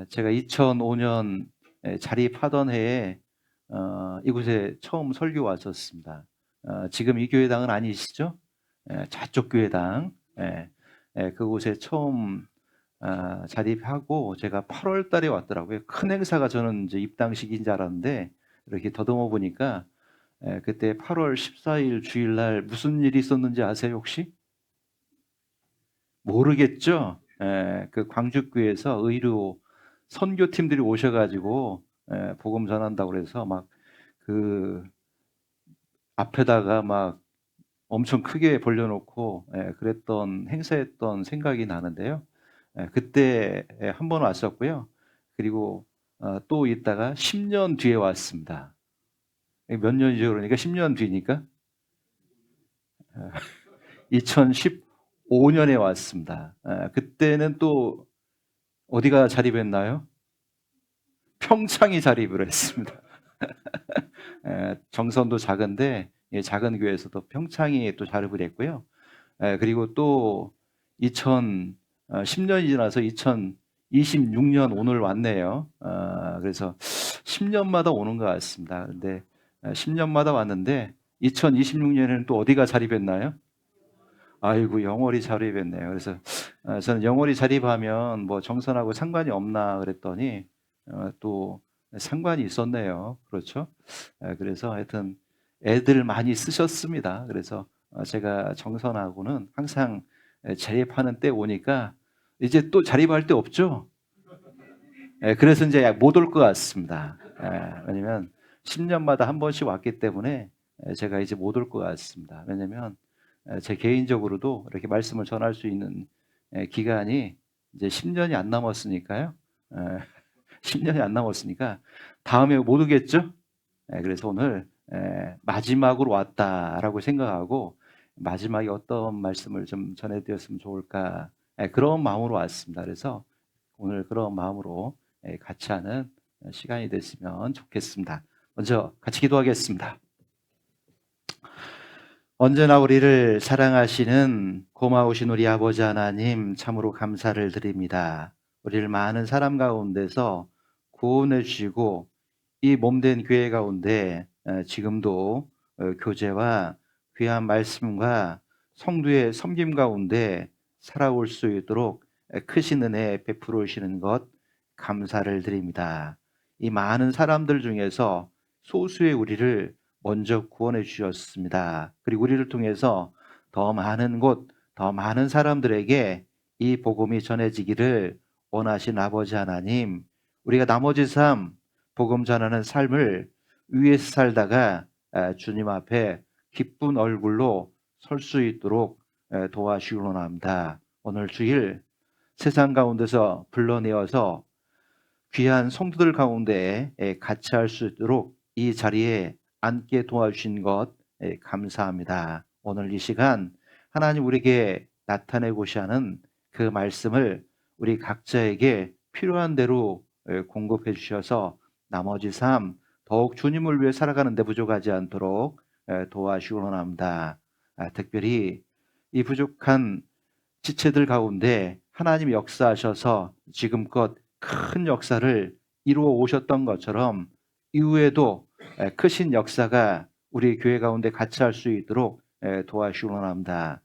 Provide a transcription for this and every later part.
제가 2005년 자립하던 해에 이곳에 처음 설교 왔었습니다. 지금 이 교회당은 아니시죠? 저쪽 교회당. 그곳에 처음 자립하고 제가 8월 달에 왔더라고요. 큰 행사가 저는 이제 입당식인 줄 알았는데 이렇게 더듬어 보니까 그때 8월 14일 주일날 무슨 일이 있었는지 아세요 혹시? 모르겠죠? 그 광주교회에서 의료 선교팀들이 오셔가지고 복음 전한다고 그래서 막 그 앞에다가 막 엄청 크게 벌려놓고 그랬던 행사했던 생각이 나는데요. 그때 한 번 왔었고요. 그리고 또 있다가 10년 뒤에 왔습니다. 몇 년이죠? 그러니까 10년 뒤니까 2015년에 왔습니다. 그때는 또 어디가 자립했나요? 평창이 자립을 했습니다. 정선도 작은데 작은 교회에서도 평창이 또 자립을 했고요. 그리고 또 2010년이 지나서 2026년 오늘 왔네요. 그래서 10년마다 오는 것 같습니다. 근데 10년마다 왔는데 2026년에는 또 어디가 자립했나요? 아이고 영월이 자립했네요. 그래서 저는 영월이 자립하면 뭐 정선하고 상관이 없나 그랬더니 또 상관이 있었네요. 그렇죠? 그래서 하여튼 애들 많이 쓰셨습니다. 그래서 제가 정선하고는 항상 자립하는 때 오니까 이제 또 자립할 때 없죠? 그래서 이제 못 올 것 같습니다. 왜냐면 10년마다 한 번씩 왔기 때문에 제가 이제 못 올 것 같습니다. 왜냐면 제 개인적으로도 이렇게 말씀을 전할 수 있는 기간이 이제 10년이 안 남았으니까요. 10년이 안 남았으니까 다음에 못 오겠죠? 그래서 오늘 마지막으로 왔다라고 생각하고 마지막에 어떤 말씀을 좀 전해드렸으면 좋을까 그런 마음으로 왔습니다. 그래서 오늘 그런 마음으로 같이 하는 시간이 됐으면 좋겠습니다. 먼저 같이 기도하겠습니다. 언제나 우리를 사랑하시는 고마우신 우리 아버지 하나님 참으로 감사를 드립니다. 우리를 많은 사람 가운데서 구원해 주시고 이 몸된 교회 가운데 지금도 교제와 귀한 말씀과 성도의 섬김 가운데 살아올 수 있도록 크신 은혜 베풀어 주시는 것 감사를 드립니다. 이 많은 사람들 중에서 소수의 우리를 먼저 구원해 주셨습니다. 그리고 우리를 통해서 더 많은 곳, 더 많은 사람들에게 이 복음이 전해지기를 원하신 아버지 하나님, 우리가 나머지 삶 복음 전하는 삶을 위에서 살다가 주님 앞에 기쁜 얼굴로 설 수 있도록 도와주시기 원합니다. 오늘 주일 세상 가운데서 불러내어서 귀한 성도들 가운데 같이 할 수 있도록 이 자리에 앉게 도와주신 것 감사합니다. 오늘 이 시간 하나님 우리에게 나타내고자 하는 그 말씀을 우리 각자에게 필요한 대로 공급해 주셔서 나머지 삶 더욱 주님을 위해 살아가는 데 부족하지 않도록 도와주시기 원합니다. 특별히 이 부족한 지체들 가운데 하나님이 역사하셔서 지금껏 큰 역사를 이루어 오셨던 것처럼 이후에도 크신 역사가 우리 교회 가운데 같이 할 수 있도록 도와주시기 원합니다.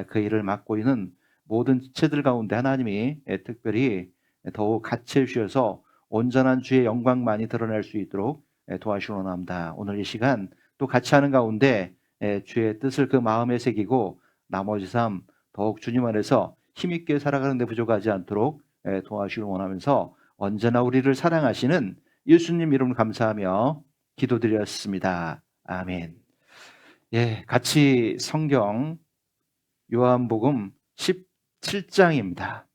그 일을 맡고 있는 모든 지체들 가운데 하나님이 특별히 더욱 같이 해주셔서 온전한 주의 영광만이 드러날 수 있도록 도와주시기 원합니다. 오늘 이 시간 또 같이 하는 가운데 주의 뜻을 그 마음에 새기고 나머지 삶 더욱 주님 안에서 힘있게 살아가는 데 부족하지 않도록 도와주시길 원하면서 언제나 우리를 사랑하시는 예수님 이름 감사하며 기도드렸습니다. 아멘. 같이 성경 요한복음 17장입니다.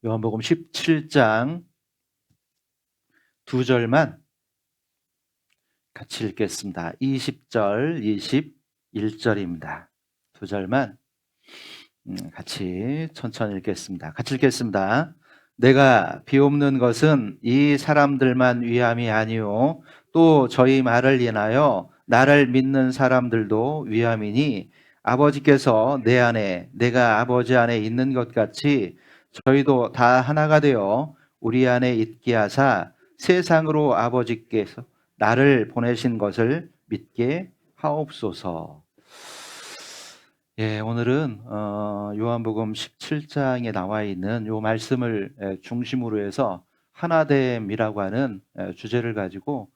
요한복음 17장 2절만 같이 읽겠습니다. 20절, 21절입니다. 2절만 같이 천천히 읽겠습니다. 같이 읽겠습니다. 내가 비옵는 것은 이 사람들만 위함이 아니요 또 저희 말을 인하여 나를 믿는 사람들도 위함이니 아버지께서 내 안에 내가 아버지 안에 있는 것 같이 저희도 다 하나가 되어 우리 안에 있게 하사 세상으로 아버지께서 나를 보내신 것을 믿게 하옵소서. 예, 오늘은 요한복음 17장에 나와 있는 요 말씀을 중심으로 해서 하나됨이라고 하는 주제를 가지고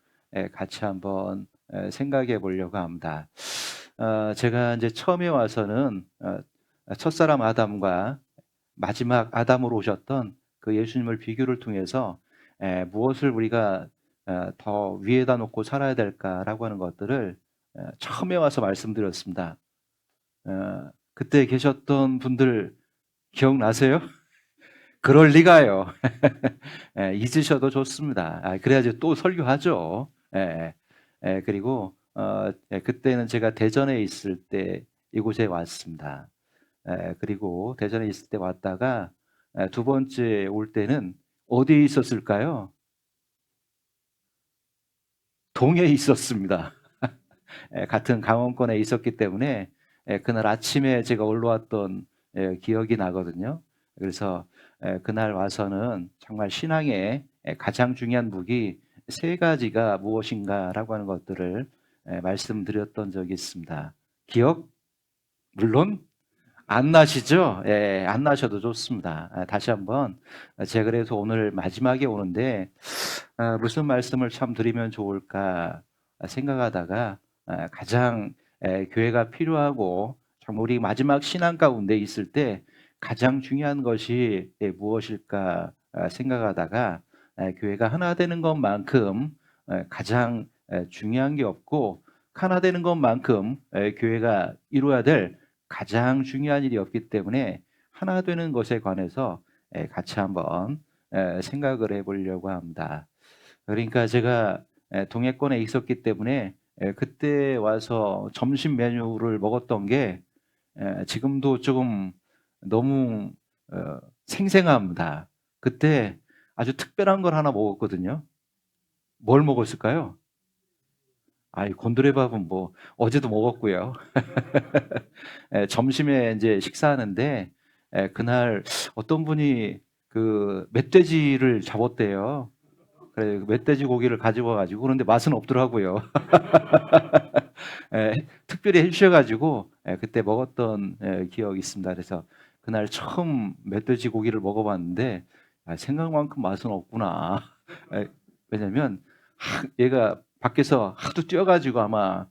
같이 한번 생각해 보려고 합니다. 제가 이제 처음에 와서는 첫사람 아담과 마지막 아담으로 오셨던 그 예수님을 비교를 통해서 무엇을 우리가 더 위에다 놓고 살아야 될까라고 하는 것들을 처음에 와서 말씀드렸습니다. 그때 계셨던 분들 기억나세요? 그럴 리가요. 잊으셔도 좋습니다. 그래야지 또 설교하죠. 그리고 그때는 제가 대전에 있을 때 이곳에 왔습니다. 그리고 대전에 있을 때 왔다가 두 번째 올 때는 어디에 있었을까요? 동해에 있었습니다. 같은 강원권에 있었기 때문에 그날 아침에 제가 올라왔던 기억이 나거든요. 그래서 그날 와서는 정말 신앙의 가장 중요한 무기 세 가지가 무엇인가라고 하는 것들을 말씀드렸던 적이 있습니다. 기억? 물론 안 나시죠? 안 나셔도 좋습니다. 다시 한번 제가 그래서 오늘 마지막에 오는데 무슨 말씀을 참 드리면 좋을까 생각하다가 가장 교회가 필요하고 정말 우리 마지막 신앙 가운데 있을 때 가장 중요한 것이 무엇일까 생각하다가 교회가 하나 되는 것만큼 가장 중요한 게 없고 하나 되는 것만큼 교회가 이루어야 될 가장 중요한 일이 없기 때문에 하나 되는 것에 관해서 같이 한번 생각을 해보려고 합니다. 그러니까 제가 동해권에 있었기 때문에 그때 와서 점심 메뉴를 먹었던 게 지금도 조금 너무 생생합니다. 그때 아주 특별한 걸 하나 먹었거든요. 뭘 먹었을까요? 곤드레밥은 뭐 어제도 먹었고요. 점심에 이제 식사하는데 그날 어떤 분이 그 멧돼지를 잡았대요. 그래, 멧돼지 고기를 가지고 와가지고 그런데 맛은 없더라고요. 특별히 해주셔가지고 그때 먹었던 기억이 있습니다. 그래서 그날 처음 멧돼지 고기를 먹어봤는데 생각만큼 맛은 없구나. 왜냐면 얘가 밖에서 하도 뛰어가지고 아마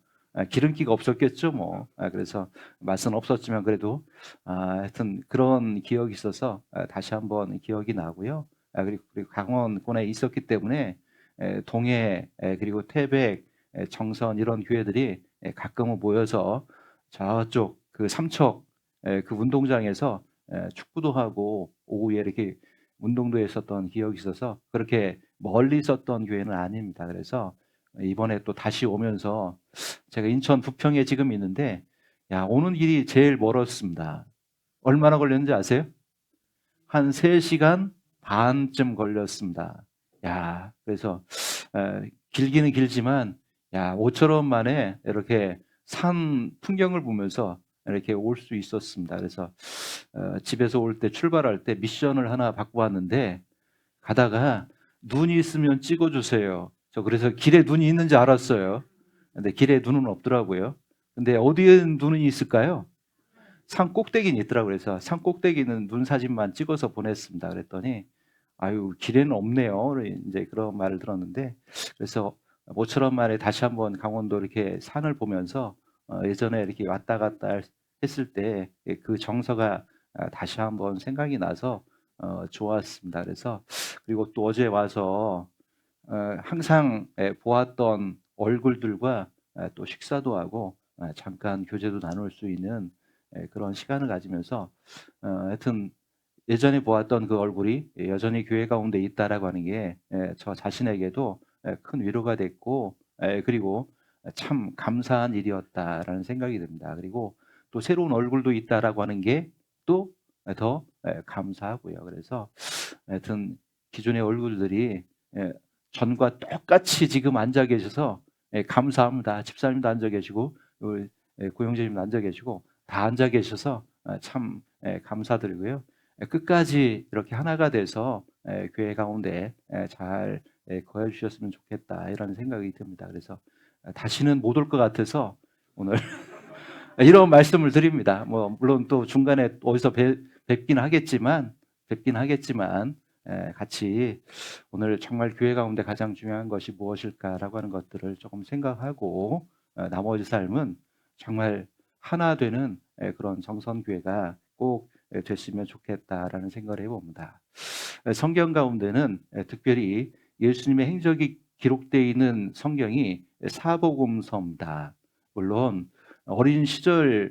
기름기가 없었겠죠, 뭐. 그래서 맛은 없었지만 그래도 하여튼 그런 기억이 있어서 다시 한번 기억이 나고요. 그리고 강원권에 있었기 때문에 동해 그리고 태백, 정선 이런 교회들이 가끔은 모여서 저쪽 그 삼척 그 운동장에서 축구도 하고 오후에 이렇게 운동도 했었던 기억이 있어서 그렇게 멀리 있었던 교회는 아닙니다. 그래서 이번에 또 다시 오면서 제가 인천 부평에 지금 있는데 오는 길이 제일 멀었습니다. 얼마나 걸렸는지 아세요? 한 3시간 반쯤 걸렸습니다. 그래서 길기는 길지만 모처럼 만에 이렇게 산 풍경을 보면서 이렇게 올 수 있었습니다. 그래서 집에서 올 때 출발할 때 미션을 하나 받고 왔는데 가다가 눈이 있으면 찍어주세요. 저 그래서 길에 눈이 있는지 알았어요. 근데 길에 눈은 없더라고요. 근데 어디에 눈이 있을까요? 산 꼭대기는 있더라고요. 그래서 산 꼭대기는 눈 사진만 찍어서 보냈습니다. 그랬더니 길에는 없네요. 이제 그런 말을 들었는데 그래서 모처럼 말에 다시 한번 강원도 이렇게 산을 보면서 예전에 이렇게 왔다 갔다 했을 때 그 정서가 다시 한번 생각이 나서 좋았습니다. 그래서 그리고 또 어제 와서 항상 보았던 얼굴들과 또 식사도 하고 잠깐 교제도 나눌 수 있는 그런 시간을 가지면서 하여튼 예전에 보았던 그 얼굴이 여전히 교회 가운데 있다라고 하는 게 저 자신에게도 큰 위로가 됐고 그리고 참 감사한 일이었다라는 생각이 듭니다. 그리고 또 새로운 얼굴도 있다라고 하는 게 또 더 감사하고요. 그래서 하여튼 기존의 얼굴들이 전과 똑같이 지금 앉아 계셔서 감사합니다. 집사님도 앉아 계시고 우리 고영재님도 앉아 계시고 다 앉아 계셔서 참 감사드리고요. 끝까지 이렇게 하나가 돼서 교회 가운데 잘 거해 주셨으면 좋겠다 이런 생각이 듭니다. 그래서 다시는 못 올 것 같아서 오늘 이런 말씀을 드립니다. 뭐 물론 또 중간에 어디서 뵙긴 하겠지만 같이 오늘 정말 교회 가운데 가장 중요한 것이 무엇일까라고 하는 것들을 조금 생각하고 나머지 삶은 정말 하나 되는 그런 정선교회가 꼭 됐으면 좋겠다라는 생각을 해봅니다. 성경 가운데는 특별히 예수님의 행적이 기록되어 있는 성경이 사복음서입니다. 물론 어린 시절에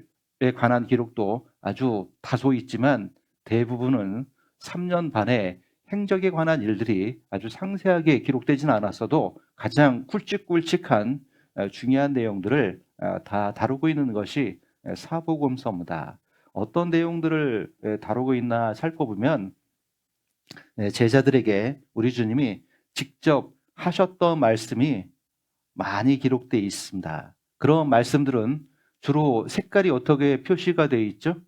관한 기록도 아주 다소 있지만 대부분은 3년 반의 행적에 관한 일들이 아주 상세하게 기록되지는 않았어도 가장 굵직굵직한 중요한 내용들을 다 다루고 있는 것이 사복음서입니다. 어떤 내용들을 다루고 있나 살펴보면 제자들에게 우리 주님이 직접 하셨던 말씀이 많이 기록되어 있습니다. 그런 말씀들은 주로 색깔이 어떻게 표시가 되어 있죠?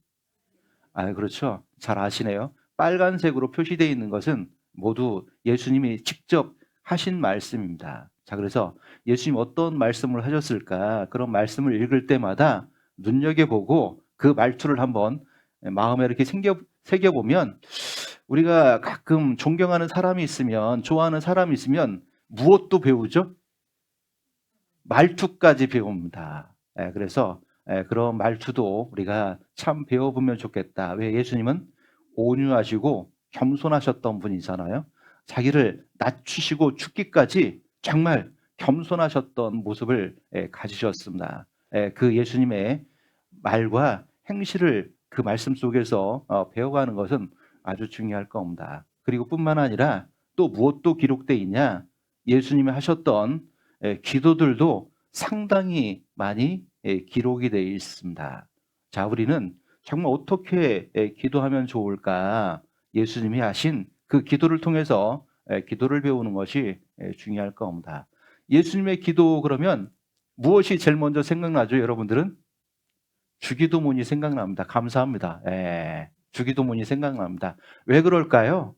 그렇죠. 잘 아시네요. 빨간색으로 표시되어 있는 것은 모두 예수님이 직접 하신 말씀입니다. 자, 그래서 예수님 어떤 말씀을 하셨을까? 그런 말씀을 읽을 때마다 눈여겨보고 그 말투를 한번 마음에 이렇게 새겨보면 우리가 가끔 존경하는 사람이 있으면, 좋아하는 사람이 있으면 무엇도 배우죠? 말투까지 배웁니다. 그래서 그런 말투도 우리가 참 배워보면 좋겠다. 왜? 예수님은 온유하시고 겸손하셨던 분이잖아요. 자기를 낮추시고 죽기까지 정말 겸손하셨던 모습을 가지셨습니다. 그 예수님의 말과 행실을 그 말씀 속에서 배워가는 것은 아주 중요할 겁니다. 그리고 뿐만 아니라 또 무엇도 기록되어 있냐? 예수님이 하셨던 기도들도 상당히 많이 기록이 되어 있습니다. 자, 우리는 정말 어떻게 기도하면 좋을까? 예수님이 하신 그 기도를 통해서 기도를 배우는 것이 중요할 겁니다. 예수님의 기도 그러면 무엇이 제일 먼저 생각나죠, 여러분들은? 주기도문이 생각납니다. 감사합니다. 주기도문이 생각납니다. 왜 그럴까요?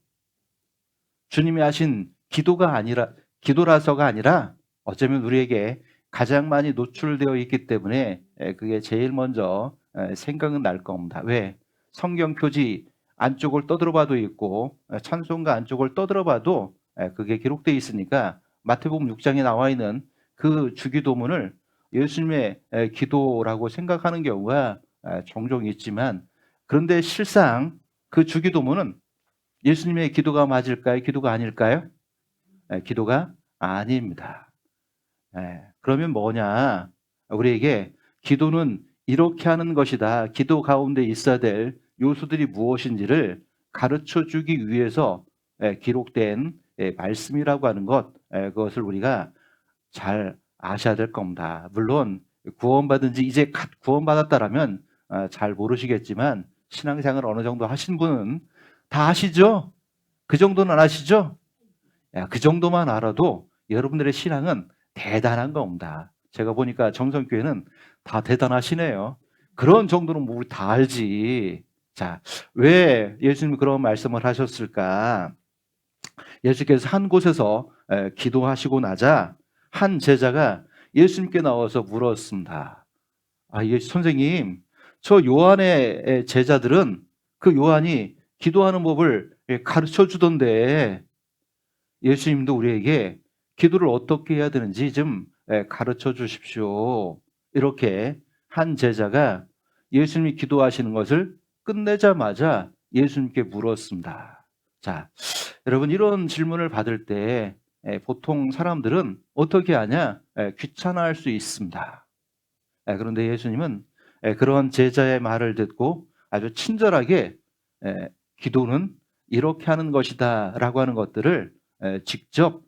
주님이 하신 기도라서가 아니라 어쩌면 우리에게 가장 많이 노출되어 있기 때문에 그게 제일 먼저 생각은 날 겁니다. 왜? 성경 표지 안쪽을 떠들어봐도 있고 찬송가 안쪽을 떠들어봐도 그게 기록되어 있으니까 마태복음 6장에 나와 있는 그 주기도문을 예수님의 기도라고 생각하는 경우가 종종 있지만, 그런데 실상 그 주기도문은 예수님의 기도가 맞을까요? 기도가 아닐까요? 기도가 아닙니다. 그러면 뭐냐? 우리에게 기도는 이렇게 하는 것이다. 기도 가운데 있어야 될 요소들이 무엇인지를 가르쳐 주기 위해서 기록된 말씀이라고 하는 것, 그것을 우리가 잘 아셔야 될 겁니다. 물론 구원받은 지 이제 갓 구원받았다라면 잘 모르시겠지만 신앙생활을 어느 정도 하신 분은 다 아시죠? 그 정도는 안 아시죠? 그 정도만 알아도 여러분들의 신앙은 대단한 겁니다. 제가 보니까 정성교회는 다 대단하시네요. 그런 정도는 뭐 우리 다 알지. 자, 왜 예수님이 그런 말씀을 하셨을까? 예수께서 한 곳에서 기도하시고 나자 한 제자가 예수님께 나와서 물었습니다. 선생님, 저 요한의 제자들은 그 요한이 기도하는 법을 가르쳐 주던데 예수님도 우리에게 기도를 어떻게 해야 되는지 좀 가르쳐 주십시오. 이렇게 한 제자가 예수님이 기도하시는 것을 끝내자마자 예수님께 물었습니다. 자, 여러분, 이런 질문을 받을 때 보통 사람들은 어떻게 하냐? 귀찮아할 수 있습니다. 그런데 예수님은 그런 제자의 말을 듣고 아주 친절하게 기도는 이렇게 하는 것이다 라고 하는 것들을 직접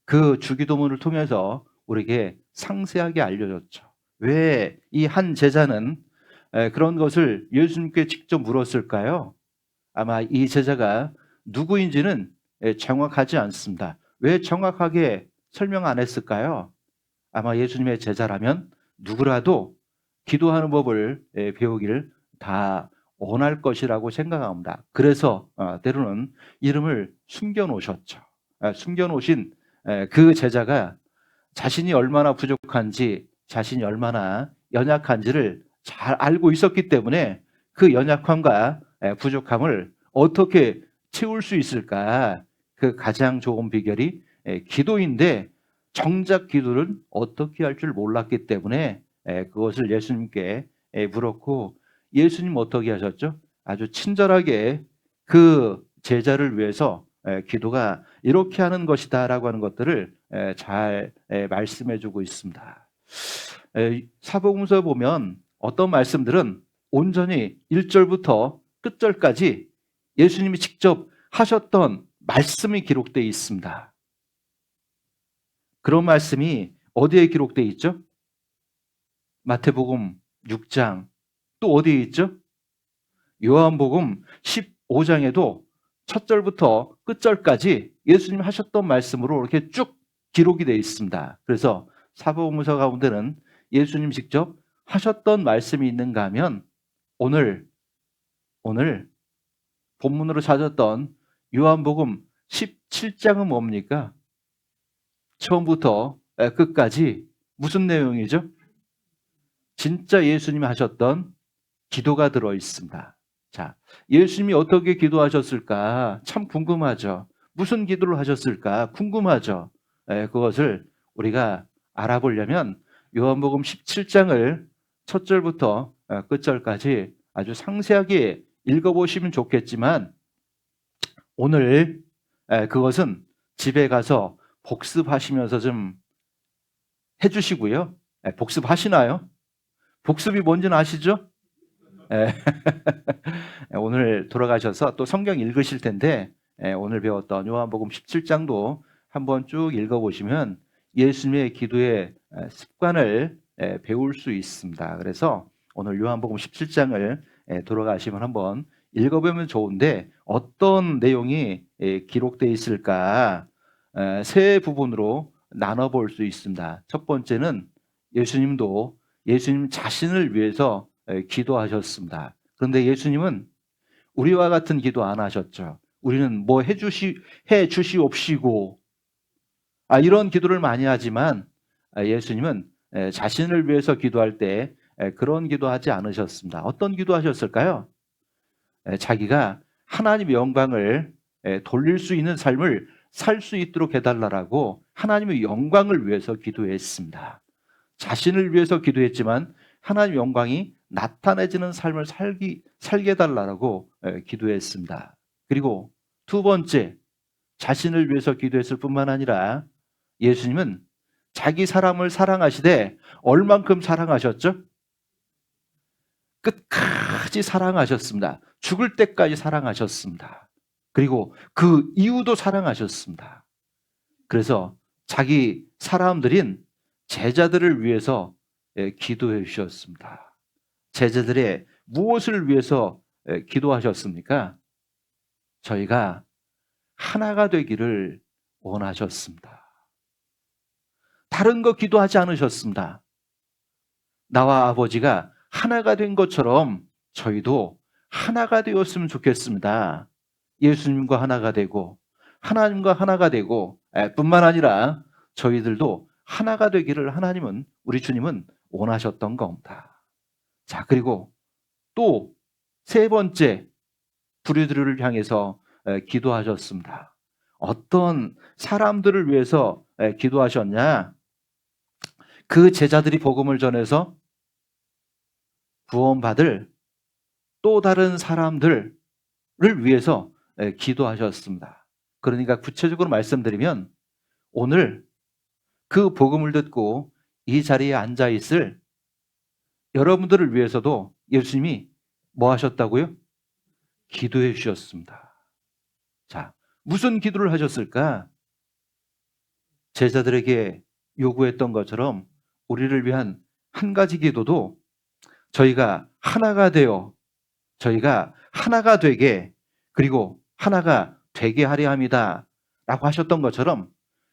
그 주기도문을 통해서 우리에게 상세하게 알려줬죠. 왜 이 한 제자는 그런 것을 예수님께 직접 물었을까요? 아마 이 제자가 누구인지는 정확하지 않습니다. 왜 정확하게 설명 안 했을까요? 아마 예수님의 제자라면 누구라도 기도하는 법을 배우기를 다 원할 것이라고 생각합니다. 그래서 때로는 이름을 숨겨놓으셨죠. 숨겨놓으신 그 제자가 자신이 얼마나 부족한지, 자신이 얼마나 연약한지를 잘 알고 있었기 때문에 그 연약함과 부족함을 어떻게 채울 수 있을까? 그 가장 좋은 비결이 기도인데, 정작 기도를 어떻게 할 줄 몰랐기 때문에 그것을 예수님께 물었고, 예수님 어떻게 하셨죠? 아주 친절하게 그 제자를 위해서 기도가 이렇게 하는 것이다라고 하는 것들을 잘 말씀해 주고 있습니다. 사복음서 보면 어떤 말씀들은 온전히 1절부터 끝절까지 예수님이 직접 하셨던 말씀이 기록되어 있습니다. 그런 말씀이 어디에 기록되어 있죠? 마태복음 6장, 또 어디에 있죠? 요한복음 15장에도 첫 절부터 끝절까지 예수님 하셨던 말씀으로 이렇게 쭉 기록이 되어 있습니다. 그래서 사복음서 가운데는 예수님 직접 하셨던 말씀이 있는가 하면 오늘 본문으로 찾았던 요한복음 17장은 뭡니까? 처음부터 끝까지 무슨 내용이죠? 진짜 예수님이 하셨던 기도가 들어 있습니다. 자, 예수님이 어떻게 기도하셨을까? 참 궁금하죠. 무슨 기도를 하셨을까? 궁금하죠. 그것을 우리가 알아보려면 요한복음 17장을 첫 절부터 끝절까지 아주 상세하게 읽어보시면 좋겠지만, 오늘 그것은 집에 가서 복습하시면서 좀 해주시고요. 복습하시나요? 복습이 뭔지는 아시죠? 오늘 돌아가셔서 또 성경 읽으실 텐데 오늘 배웠던 요한복음 17장도 한번 쭉 읽어보시면 예수님의 기도의 습관을 배울 수 있습니다. 그래서 오늘 요한복음 17장을 돌아가시면 한번 읽어보면 좋은데, 어떤 내용이 기록되어 있을까 세 부분으로 나눠볼 수 있습니다. 첫 번째는 예수님도 예수님 자신을 위해서 기도하셨습니다. 그런데 예수님은 우리와 같은 기도 안 하셨죠. 우리는 뭐 해주시옵시고 이런 기도를 많이 하지만 예수님은 자신을 위해서 기도할 때 그런 기도하지 않으셨습니다. 어떤 기도하셨을까요? 자기가 하나님의 영광을 돌릴 수 있는 삶을 살 수 있도록 해달라고 하나님의 영광을 위해서 기도했습니다. 자신을 위해서 기도했지만 하나님의 영광이 나타내지는 삶을 살게 해달라고 기도했습니다. 그리고 두 번째, 자신을 위해서 기도했을 뿐만 아니라 예수님은 자기 사람을 사랑하시되 얼만큼 사랑하셨죠? 끝까지 사랑하셨습니다. 죽을 때까지 사랑하셨습니다. 그리고 그 이후도 사랑하셨습니다. 그래서 자기 사람들인 제자들을 위해서 기도해 주셨습니다. 제자들의 무엇을 위해서 기도하셨습니까? 저희가 하나가 되기를 원하셨습니다. 다른 거 기도하지 않으셨습니다. 나와 아버지가 하나가 된 것처럼 저희도 하나가 되었으면 좋겠습니다. 예수님과 하나가 되고 하나님과 하나가 되고 뿐만 아니라 저희들도 하나가 되기를 하나님은, 우리 주님은 원하셨던 겁니다. 자, 그리고 또 세 번째, 부류들을 향해서 기도하셨습니다. 어떤 사람들을 위해서 기도하셨냐? 그 제자들이 복음을 전해서 구원받을 또 다른 사람들을 위해서 기도하셨습니다. 그러니까 구체적으로 말씀드리면, 오늘 그 복음을 듣고 이 자리에 앉아 있을 여러분들을 위해서도 예수님이 뭐 하셨다고요? 기도해 주셨습니다. 자, 무슨 기도를 하셨을까? 제자들에게 요구했던 것처럼 우리를 위한 한 가지 기도도 저희가 하나가 되게, 그리고 하나가 되게 하려 합니다 라고 하셨던 것처럼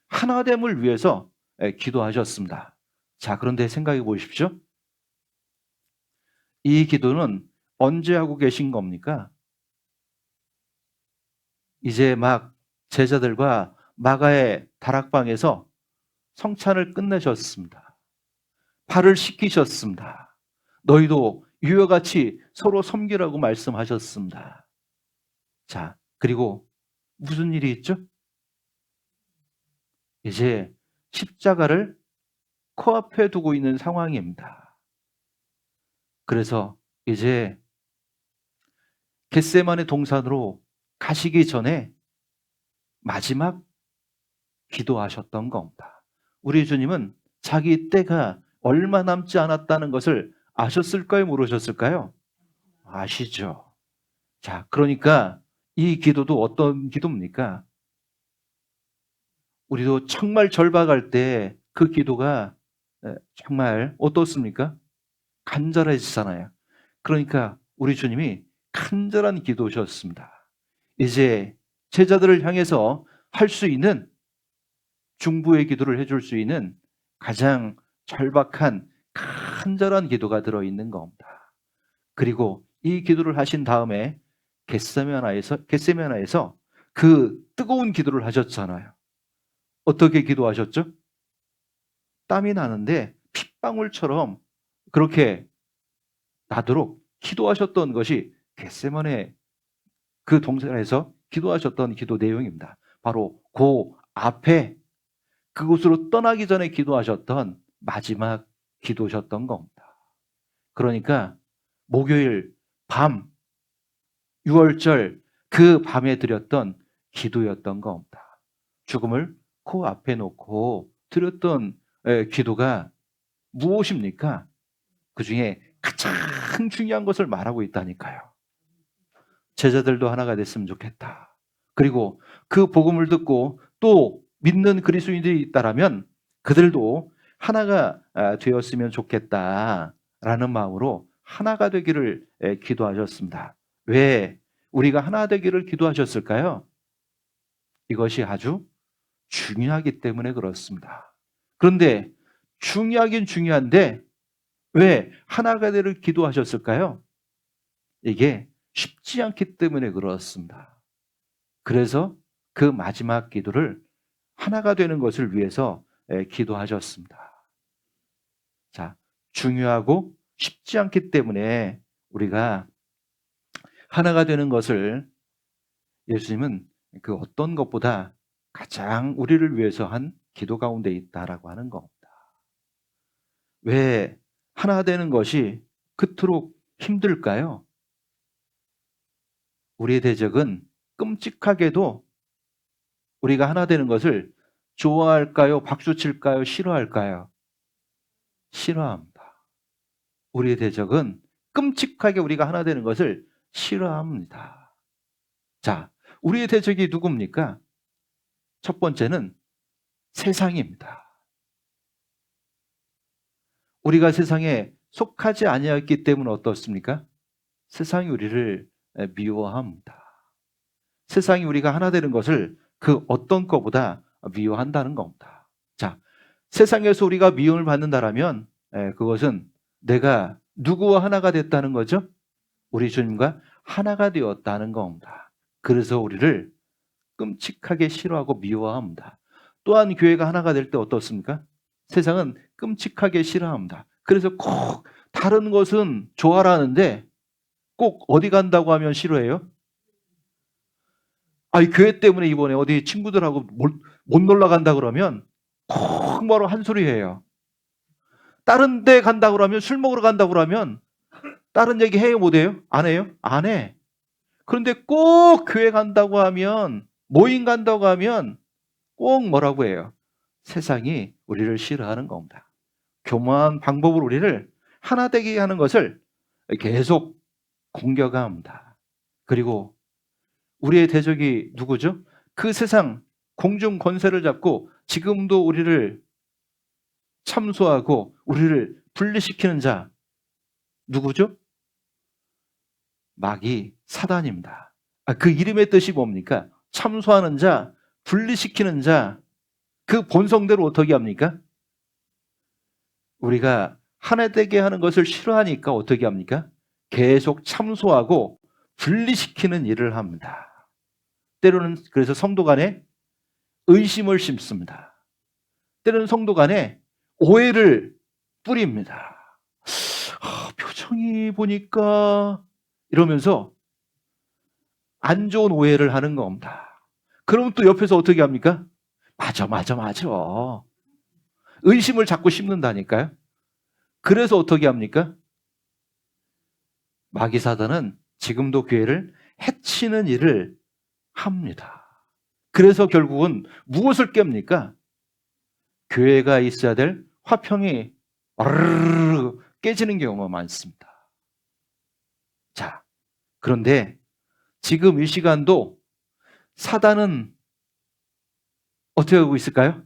하나됨을 위해서 기도하셨습니다. 자, 그런데 생각해 보십시오. 이 기도는 언제 하고 계신 겁니까? 이제 막 제자들과 마가의 다락방에서 성찬을 끝내셨습니다. 발을 씻기셨습니다. 너희도 이와 같이 서로 섬기라고 말씀하셨습니다. 자, 그리고 무슨 일이 있죠? 이제 십자가를 코앞에 두고 있는 상황입니다. 그래서 이제 겟세마네 동산으로 가시기 전에 마지막 기도하셨던 겁니다. 우리 주님은 자기 때가 얼마 남지 않았다는 것을 아셨을까요? 모르셨을까요? 아시죠. 자, 그러니까 이 기도도 어떤 기도입니까? 우리도 정말 절박할 때 그 기도가 정말 어떻습니까? 간절해지잖아요. 그러니까 우리 주님이 간절한 기도셨습니다. 이제 제자들을 향해서 할 수 있는 중보의 기도를 해줄 수 있는 가장 절박한 간절한 기도가 들어있는 겁니다. 그리고 이 기도를 하신 다음에 겟세마네에서 그 뜨거운 기도를 하셨잖아요. 어떻게 기도하셨죠? 땀이 나는데 핏방울처럼 그렇게 나도록 기도하셨던 것이 겟세마네 그 동산에서 기도하셨던 기도 내용입니다. 바로 그 앞에 그곳으로 떠나기 전에 기도하셨던 마지막 기도셨던 겁니다. 그러니까 목요일 밤 6월절 그 밤에 드렸던 기도였던 겁니다. 죽음을 코앞에 놓고 드렸던 기도가 무엇입니까? 그 중에 가장 중요한 것을 말하고 있다니까요. 제자들도 하나가 됐으면 좋겠다. 그리고 그 복음을 듣고 또 믿는 그리스도인들이 있다라면 그들도 하나가 되었으면 좋겠다라는 마음으로 하나가 되기를 기도하셨습니다. 왜 우리가 하나 되기를 기도하셨을까요? 이것이 아주 중요하기 때문에 그렇습니다. 그런데 중요하긴 중요한데 왜 하나가 되기를 기도하셨을까요? 이게 쉽지 않기 때문에 그렇습니다. 그래서 그 마지막 기도를 하나가 되는 것을 위해서 기도하셨습니다. 자, 중요하고 쉽지 않기 때문에 우리가 하나가 되는 것을 예수님은 그 어떤 것보다 가장 우리를 위해서 한 기도 가운데 있다라고 하는 겁니다. 왜 하나 되는 것이 그토록 힘들까요? 우리의 대적은 끔찍하게도 우리가 하나 되는 것을 좋아할까요? 박수 칠까요? 싫어할까요? 싫어합니다. 우리의 대적은 끔찍하게 우리가 하나 되는 것을 싫어합니다. 자, 우리의 대적이 누굽니까? 첫 번째는 세상입니다. 우리가 세상에 속하지 아니었기 때문에 어떻습니까? 세상이 우리를 미워합니다. 세상이 우리가 하나 되는 것을 그 어떤 것보다 미워한다는 겁니다. 자, 세상에서 우리가 미움을 받는다라면 그것은 내가 누구와 하나가 됐다는 거죠? 우리 주님과 하나가 되었다는 겁니다. 그래서 우리를 끔찍하게 싫어하고 미워합니다. 또한 교회가 하나가 될 때 어떻습니까? 세상은 끔찍하게 싫어합니다. 그래서 꼭 다른 것은 좋아라는데 꼭 어디 간다고 하면 싫어해요? 아니, 교회 때문에 이번에 어디 친구들하고 못 놀러 간다 그러면 꼭 뭐로 한 소리 해요. 다른 데 간다 그러면 술 먹으러 간다 그러면 다른 얘기 해요, 못 해요? 안 해요? 안 해. 그런데 꼭 교회 간다고 하면, 모임 간다고 하면 꼭 뭐라고 해요? 세상이 우리를 싫어하는 겁니다. 교묘한 방법으로 우리를 하나 되게 하는 것을 계속 공격합니다. 그리고 우리의 대적이 누구죠? 그 세상 공중 권세를 잡고 지금도 우리를 참소하고 우리를 분리시키는 자 누구죠? 마귀 사단입니다. 그 이름의 뜻이 뭡니까? 참소하는 자, 분리시키는 자, 그 본성대로 어떻게 합니까? 우리가 하나 되게 하는 것을 싫어하니까 어떻게 합니까? 계속 참소하고 분리시키는 일을 합니다. 때로는 그래서 성도 간에 의심을 심습니다. 때로는 성도 간에 오해를 뿌립니다. 표정이 보니까 이러면서 안 좋은 오해를 하는 겁니다. 그럼 또 옆에서 어떻게 합니까? 맞아. 의심을 자꾸 심는다니까요. 그래서 어떻게 합니까? 마귀 사단은 지금도 교회를 해치는 일을 합니다. 그래서 결국은 무엇을 깹니까? 교회가 있어야 될 화평이 와르르 깨지는 경우가 많습니다. 자, 그런데 지금 이 시간도 사단은 어떻게 하고 있을까요?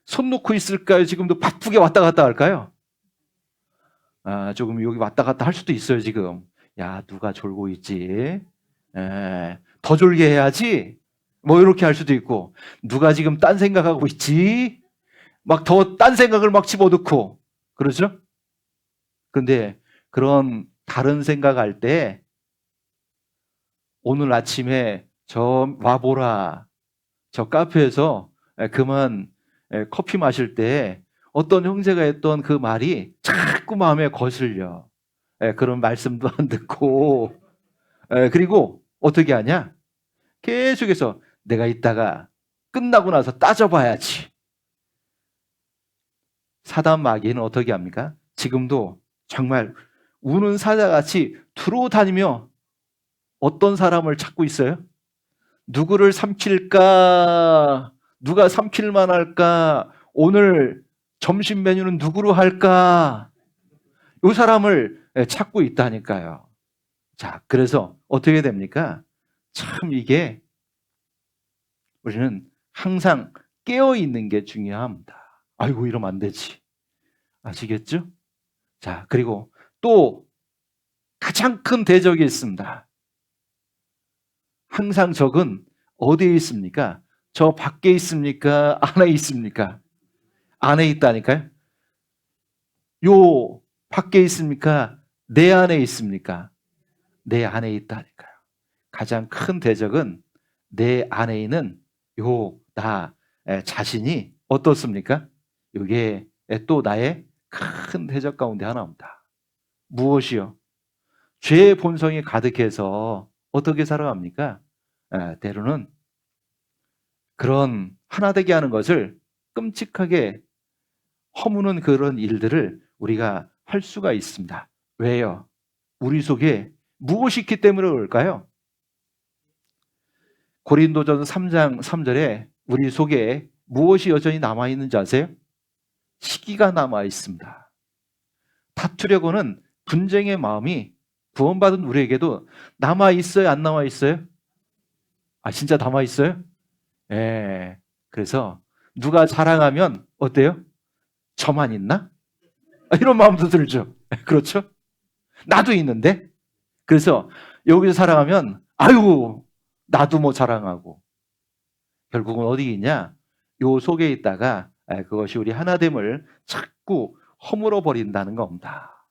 손 놓고 있을까요? 지금도 바쁘게 왔다 갔다 할까요? 조금 여기 왔다 갔다 할 수도 있어요, 지금. 야, 누가 졸고 있지? 더 졸게 해야지? 뭐, 이렇게 할 수도 있고, 누가 지금 딴 생각하고 있지? 막 더 딴 생각을 막 집어넣고, 그러죠? 근데 그런 다른 생각할 때, 오늘 아침에 저 와보라, 저 카페에서 그만 커피 마실 때 어떤 형제가 했던 그 말이 자꾸 마음에 거슬려. 그런 말씀도 안 듣고, 그리고 어떻게 하냐? 계속해서 내가 이따가 끝나고 나서 따져봐야지. 사단 마귀는 어떻게 합니까? 지금도 정말 우는 사자같이 들어다니며 어떤 사람을 찾고 있어요? 누구를 삼킬까? 누가 삼킬만 할까? 오늘 점심 메뉴는 누구로 할까? 이 사람을 찾고 있다니까요. 자, 그래서 어떻게 됩니까? 참 이게 우리는 항상 깨어 있는 게 중요합니다. 아이고, 이러면 안 되지. 아시겠죠? 자, 그리고 또 가장 큰 대적이 있습니다. 항상 적은 어디에 있습니까? 저 밖에 있습니까? 안에 있습니까? 안에 있다니까요. 요 밖에 있습니까? 내 안에 있습니까? 내 안에 있다니까요. 가장 큰 대적은 내 안에 있는 나 자신이 어떻습니까? 이게 또 나의 큰 대적 가운데 하나입니다. 무엇이요? 죄의 본성이 가득해서 어떻게 살아갑니까? 때로는 그런 하나 되게 하는 것을 끔찍하게 허무는 그런 일들을 우리가 할 수가 있습니다. 왜요? 우리 속에 무엇이 있기 때문에 그럴까요? 고린도전서 3장 3절에 우리 속에 무엇이 여전히 남아있는지 아세요? 시기가 남아있습니다. 다투려고는 분쟁의 마음이 구원받은 우리에게도 남아있어요? 안 남아있어요? 진짜 남아있어요? 예. 그래서 누가 자랑하면 어때요? 저만 있나? 이런 마음도 들죠. 그렇죠? 나도 있는데? 그래서 여기서 사랑하면 아유 나도 뭐 자랑하고 결국은 어디 있냐? 요 속에 있다가 그것이 우리 하나됨을 자꾸 허물어 버린다는 겁니다.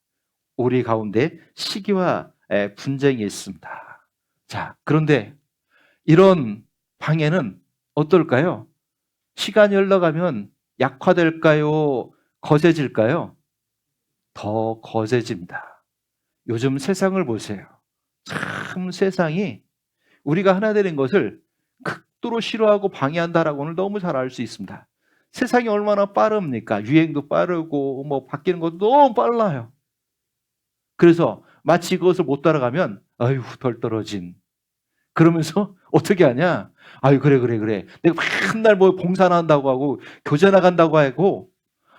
우리 가운데 시기와 분쟁이 있습니다. 자, 그런데 이런 방해는 어떨까요? 시간이 흘러가면 약화될까요? 거세질까요? 더 거세집니다. 요즘 세상을 보세요. 참 세상이 우리가 하나 되는 것을 극도로 싫어하고 방해한다라고 오늘 너무 잘 알 수 있습니다. 세상이 얼마나 빠릅니까? 유행도 빠르고 뭐 바뀌는 것도 너무 빨라요. 그래서 마치 그것을 못 따라가면 아유 덜 떨어진 그러면서 어떻게 하냐? 아유 그래 내가 맨날 뭐 봉사나 한다고 하고 교제 나간다고 하고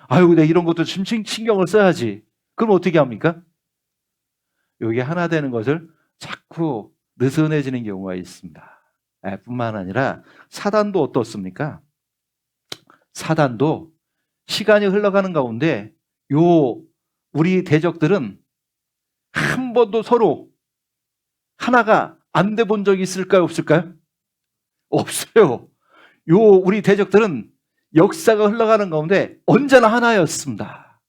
아유 내가 이런 것도 신경을 써야지. 그럼 어떻게 합니까? 여기 하나 되는 것을 자꾸 느슨해지는 경우가 있습니다. 뿐만 아니라 사단도 어떻습니까? 사단도 시간이 흘러가는 가운데 우리 대적들은 한 번도 서로 하나가 안 돼 본 적이 있을까요? 없을까요? 없어요. 우리 대적들은 역사가 흘러가는 가운데 언제나 하나였습니다.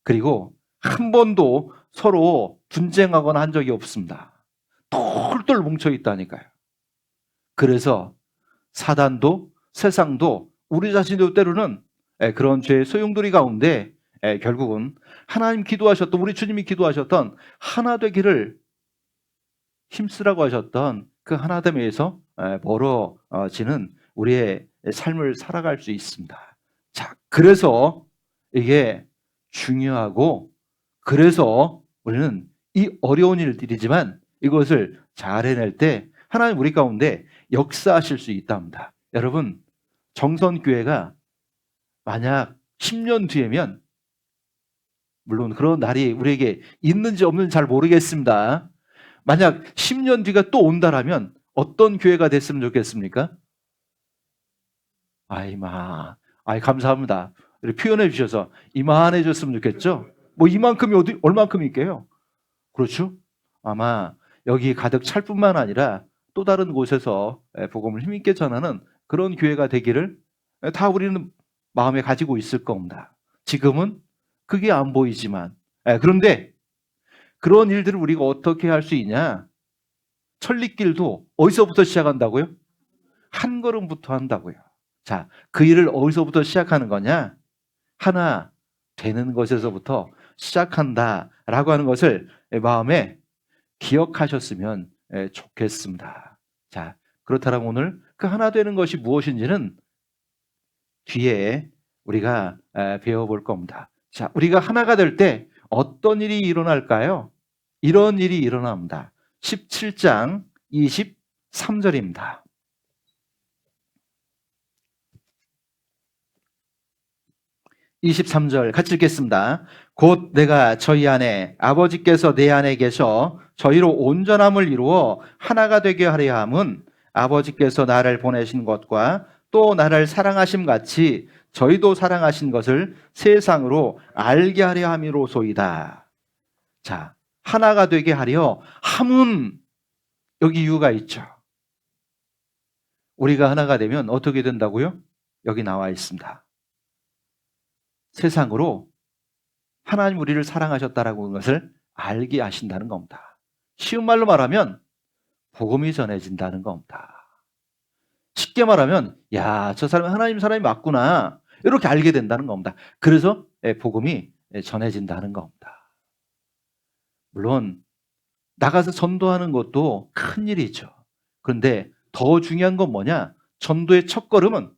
그리고 한 번도 서로 분쟁하거나 한 적이 없습니다. 똘똘 뭉쳐 있다니까요. 그래서 사단도 세상도 우리 자신도 때로는 그런 죄의 소용돌이 가운데 결국은 하나님 기도하셨던, 우리 주님이 기도하셨던 하나 되기를 힘쓰라고 하셨던 그 하나됨에서 멀어지는 우리의 삶을 살아갈 수 있습니다. 자, 그래서 이게 중요하고, 그래서 우리는 이 어려운 일들이지만 이것을 잘 해낼 때 하나님 우리 가운데 역사하실 수 있답니다. 여러분, 정선교회가 만약 10년 뒤에면, 물론 그런 날이 우리에게 있는지 없는지 잘 모르겠습니다. 만약 10년 뒤가 또 온다라면 어떤 교회가 됐으면 좋겠습니까? 감사합니다. 표현해 주셔서 이만해졌으면 좋겠죠? 뭐 이만큼이 얼만큼이 있게요? 그렇죠? 아마 여기 가득 찰 뿐만 아니라 또 다른 곳에서 복음을 힘있게 전하는 그런 교회가 되기를 다 우리는 마음에 가지고 있을 겁니다. 지금은 그게 안 보이지만, 그런데 그런 일들을 우리가 어떻게 할 수 있냐? 천리길도 어디서부터 시작한다고요? 한 걸음부터 한다고요. 자, 그 일을 어디서부터 시작하는 거냐? 하나 되는 것에서부터 시작한다라고 하는 것을 마음에 기억하셨으면 좋겠습니다. 자, 그렇다면 오늘 그 하나 되는 것이 무엇인지는 뒤에 우리가 배워볼 겁니다. 자, 우리가 하나가 될 때 어떤 일이 일어날까요? 이런 일이 일어납니다. 17장 23절입니다. 23절 같이 읽겠습니다. 곧 내가 저희 안에 아버지께서 내 안에 계셔 저희로 온전함을 이루어 하나가 되게 하려 함은 아버지께서 나를 보내신 것과 또 나를 사랑하심 같이 저희도 사랑하신 것을 세상으로 알게 하려 함이로소이다. 자, 하나가 되게 하려 함은 여기 이유가 있죠. 우리가 하나가 되면 어떻게 된다고요? 여기 나와 있습니다. 세상으로 하나님 우리를 사랑하셨다라고 하는 것을 알게 하신다는 겁니다. 쉬운 말로 말하면 복음이 전해진다는 겁니다. 쉽게 말하면 저 사람이 하나님 사람이 맞구나 이렇게 알게 된다는 겁니다. 그래서 복음이 전해진다는 겁니다. 물론 나가서 전도하는 것도 큰 일이죠. 그런데 더 중요한 건 뭐냐? 전도의 첫걸음은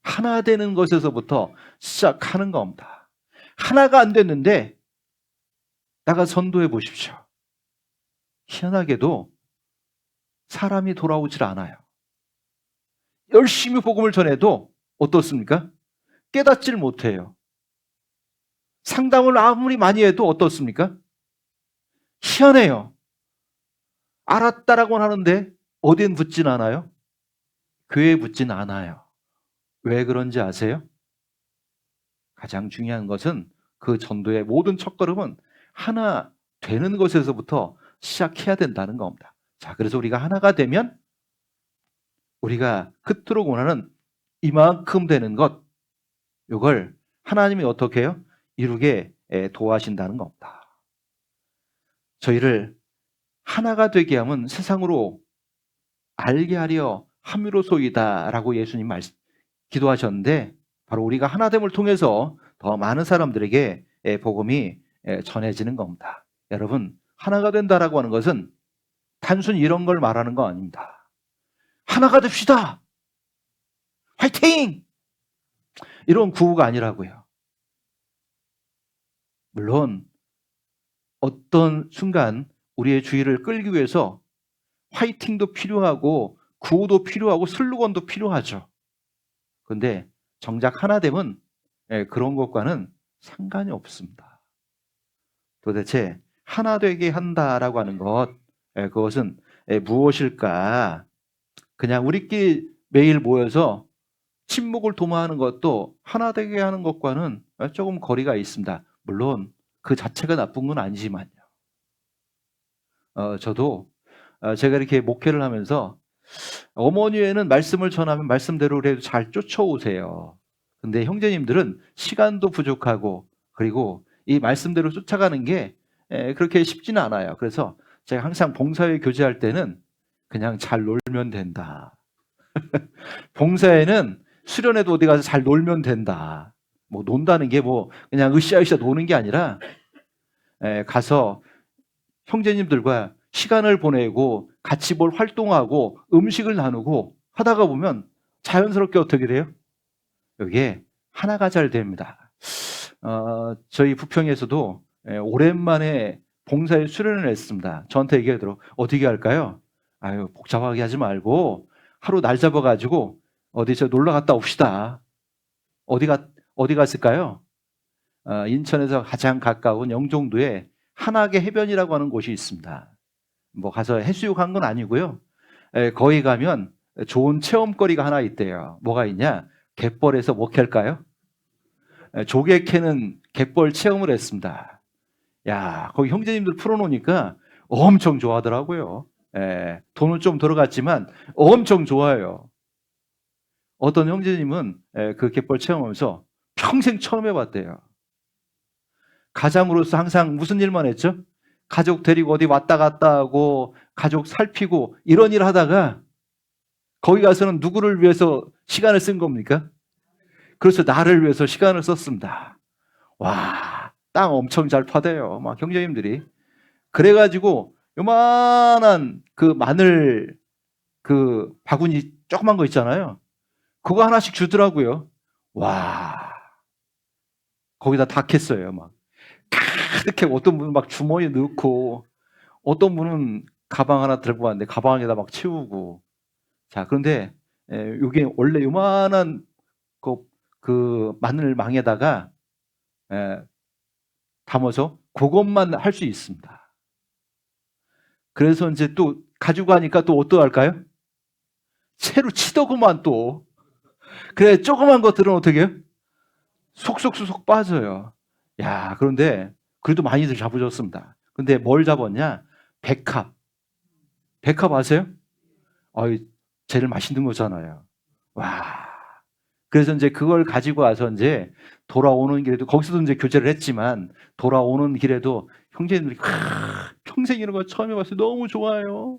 하나 되는 것에서부터 시작하는 겁니다. 하나가 안 됐는데 나가 전도해 보십시오. 희한하게도 사람이 돌아오질 않아요. 열심히 복음을 전해도 어떻습니까? 깨닫질 못해요. 상담을 아무리 많이 해도 어떻습니까? 희한해요. 알았다라고는 하는데 어디엔 붙진 않아요? 교회에 붙진 않아요. 왜 그런지 아세요? 가장 중요한 것은 그 전도의 모든 첫걸음은 하나 되는 것에서부터 시작해야 된다는 겁니다. 자, 그래서 우리가 하나가 되면 우리가 그토록 원하는 이만큼 되는 것, 이걸 하나님이 어떻게 해요? 이루게 도와신다는 겁니다. 저희를 하나가 되게 하면 세상으로 알게 하려 함이로소이다라고 예수님 기도하셨는데 바로 우리가 하나됨을 통해서 더 많은 사람들에게 복음이 전해지는 겁니다. 여러분, 하나가 된다라고 하는 것은 단순히 이런 걸 말하는 거 아닙니다. 하나가 됩시다. 화이팅! 이런 구호가 아니라고요. 물론 어떤 순간 우리의 주의를 끌기 위해서 화이팅도 필요하고 구호도 필요하고 슬로건도 필요하죠. 그런데 정작 하나됨은 그런 것과는 상관이 없습니다. 도대체 하나 되게 한다라고 하는 것, 그것은 무엇일까? 그냥 우리끼리 매일 모여서 침묵을 도모하는 것도 하나 되게 하는 것과는 조금 거리가 있습니다. 물론 그 자체가 나쁜 건 아니지만요. 저도 제가 이렇게 목회를 하면서 어머니에는 말씀을 전하면 말씀대로 그래도 잘 쫓아오세요. 근데 형제님들은 시간도 부족하고 그리고 이 말씀대로 쫓아가는 게 그렇게 쉽지는 않아요. 그래서 제가 항상 봉사회 교제할 때는 그냥 잘 놀면 된다. 봉사회는 수련회도 어디 가서 잘 놀면 된다. 뭐 논다는 게 뭐 그냥 으쌰으쌰 노는 게 아니라 가서 형제님들과 시간을 보내고 같이 뭘 활동하고 음식을 나누고 하다가 보면 자연스럽게 어떻게 돼요? 이게 하나가 잘 됩니다. 저희 부평에서도 오랜만에 봉사에 수련을 했습니다. 저한테 얘기하더라고. 어떻게 할까요? 아유, 복잡하게 하지 말고 하루 날 잡아가지고 어디서 놀러 갔다 옵시다. 어디 갔을까요? 인천에서 가장 가까운 영종도에 한악의 해변이라고 하는 곳이 있습니다. 뭐 가서 해수욕 한 건 아니고요. 거기 가면 좋은 체험거리가 하나 있대요. 뭐가 있냐? 갯벌에서 뭐 캘까요? 조개 캐는 갯벌 체험을 했습니다. 야, 거기 형제님들 풀어놓으니까 엄청 좋아하더라고요. 돈은 좀 들어갔지만 엄청 좋아해요. 어떤 형제님은 그 갯벌 체험하면서 평생 처음 해봤대요. 가장으로서 항상 무슨 일만 했죠? 가족 데리고 어디 왔다 갔다 하고 가족 살피고 이런 일 하다가 거기 가서는 누구를 위해서 시간을 쓴 겁니까? 그래서 나를 위해서 시간을 썼습니다. 와, 땅 엄청 잘 파대요. 막 형제님들이. 그래가지고 요만한 그 마늘 그 바구니 조그만 거 있잖아요. 그거 하나씩 주더라고요. 와, 거기다 다 캤어요. 막 이렇게 어떤 분은 막 주머니에 넣고 어떤 분은 가방 하나 들고 왔는데 가방에다 막 채우고. 자, 그런데 이게 원래 요만한 그 마늘망에다가 담아서 그것만 할 수 있습니다. 그래서 이제 또 가지고 가니까 또 어떡할까요? 채로 치더구만 또. 그래, 조그만 것들은 어떻게 해요? 속속속 빠져요. 야, 그런데 그래도 많이들 잡으셨습니다. 근데 뭘 잡았냐? 백합. 백합 아세요? 제일 맛있는 거잖아요. 와. 그래서 이제 그걸 가지고 와서 이제 돌아오는 길에도 거기서도 이제 교제를 했지만 돌아오는 길에도 형제님들이 평생 이런 거 처음 해봤어요. 너무 좋아요.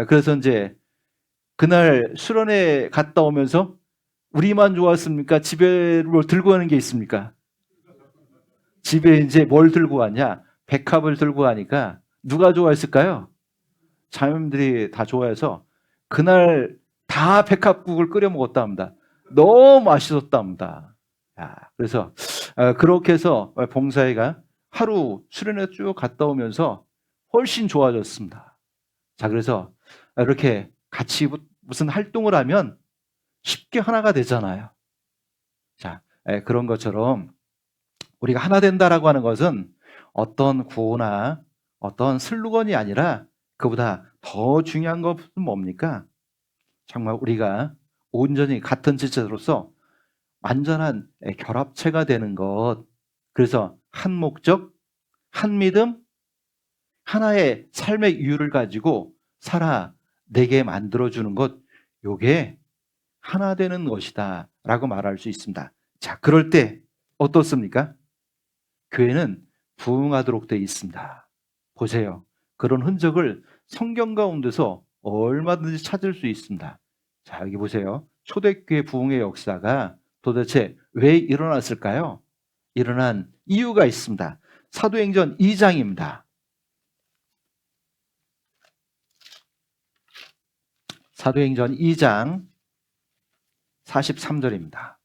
그래서 이제 그날 수련회 갔다 오면서 우리만 좋았습니까? 집에 뭘 들고 가는 게 있습니까? 집에 이제 뭘 들고 왔냐? 백합을 들고 가니까 누가 좋아했을까요? 자매님들이 다 좋아해서 그날 다 백합국을 끓여 먹었답니다. 너무 맛있었답니다. 그래서 그렇게 해서 봉사회가 하루 수련회 쭉 갔다 오면서 훨씬 좋아졌습니다. 자, 그래서 이렇게 같이 무슨 활동을 하면 쉽게 하나가 되잖아요. 자, 그런 것처럼 우리가 하나 된다라고 하는 것은 어떤 구호나 어떤 슬로건이 아니라 그보다 더 중요한 것은 뭡니까? 정말 우리가 온전히 같은 지체로서 완전한 결합체가 되는 것. 그래서 한 목적, 한 믿음, 하나의 삶의 이유를 가지고 살아내게 만들어주는 것. 요게 하나 되는 것이다 라고 말할 수 있습니다. 자, 그럴 때 어떻습니까? 교회는 부흥하도록 되어 있습니다. 보세요. 그런 흔적을 성경 가운데서 얼마든지 찾을 수 있습니다. 자, 여기 보세요. 초대교회 부흥의 역사가 도대체 왜 일어났을까요? 일어난 이유가 있습니다. 사도행전 2장입니다. 사도행전 2장 43절입니다.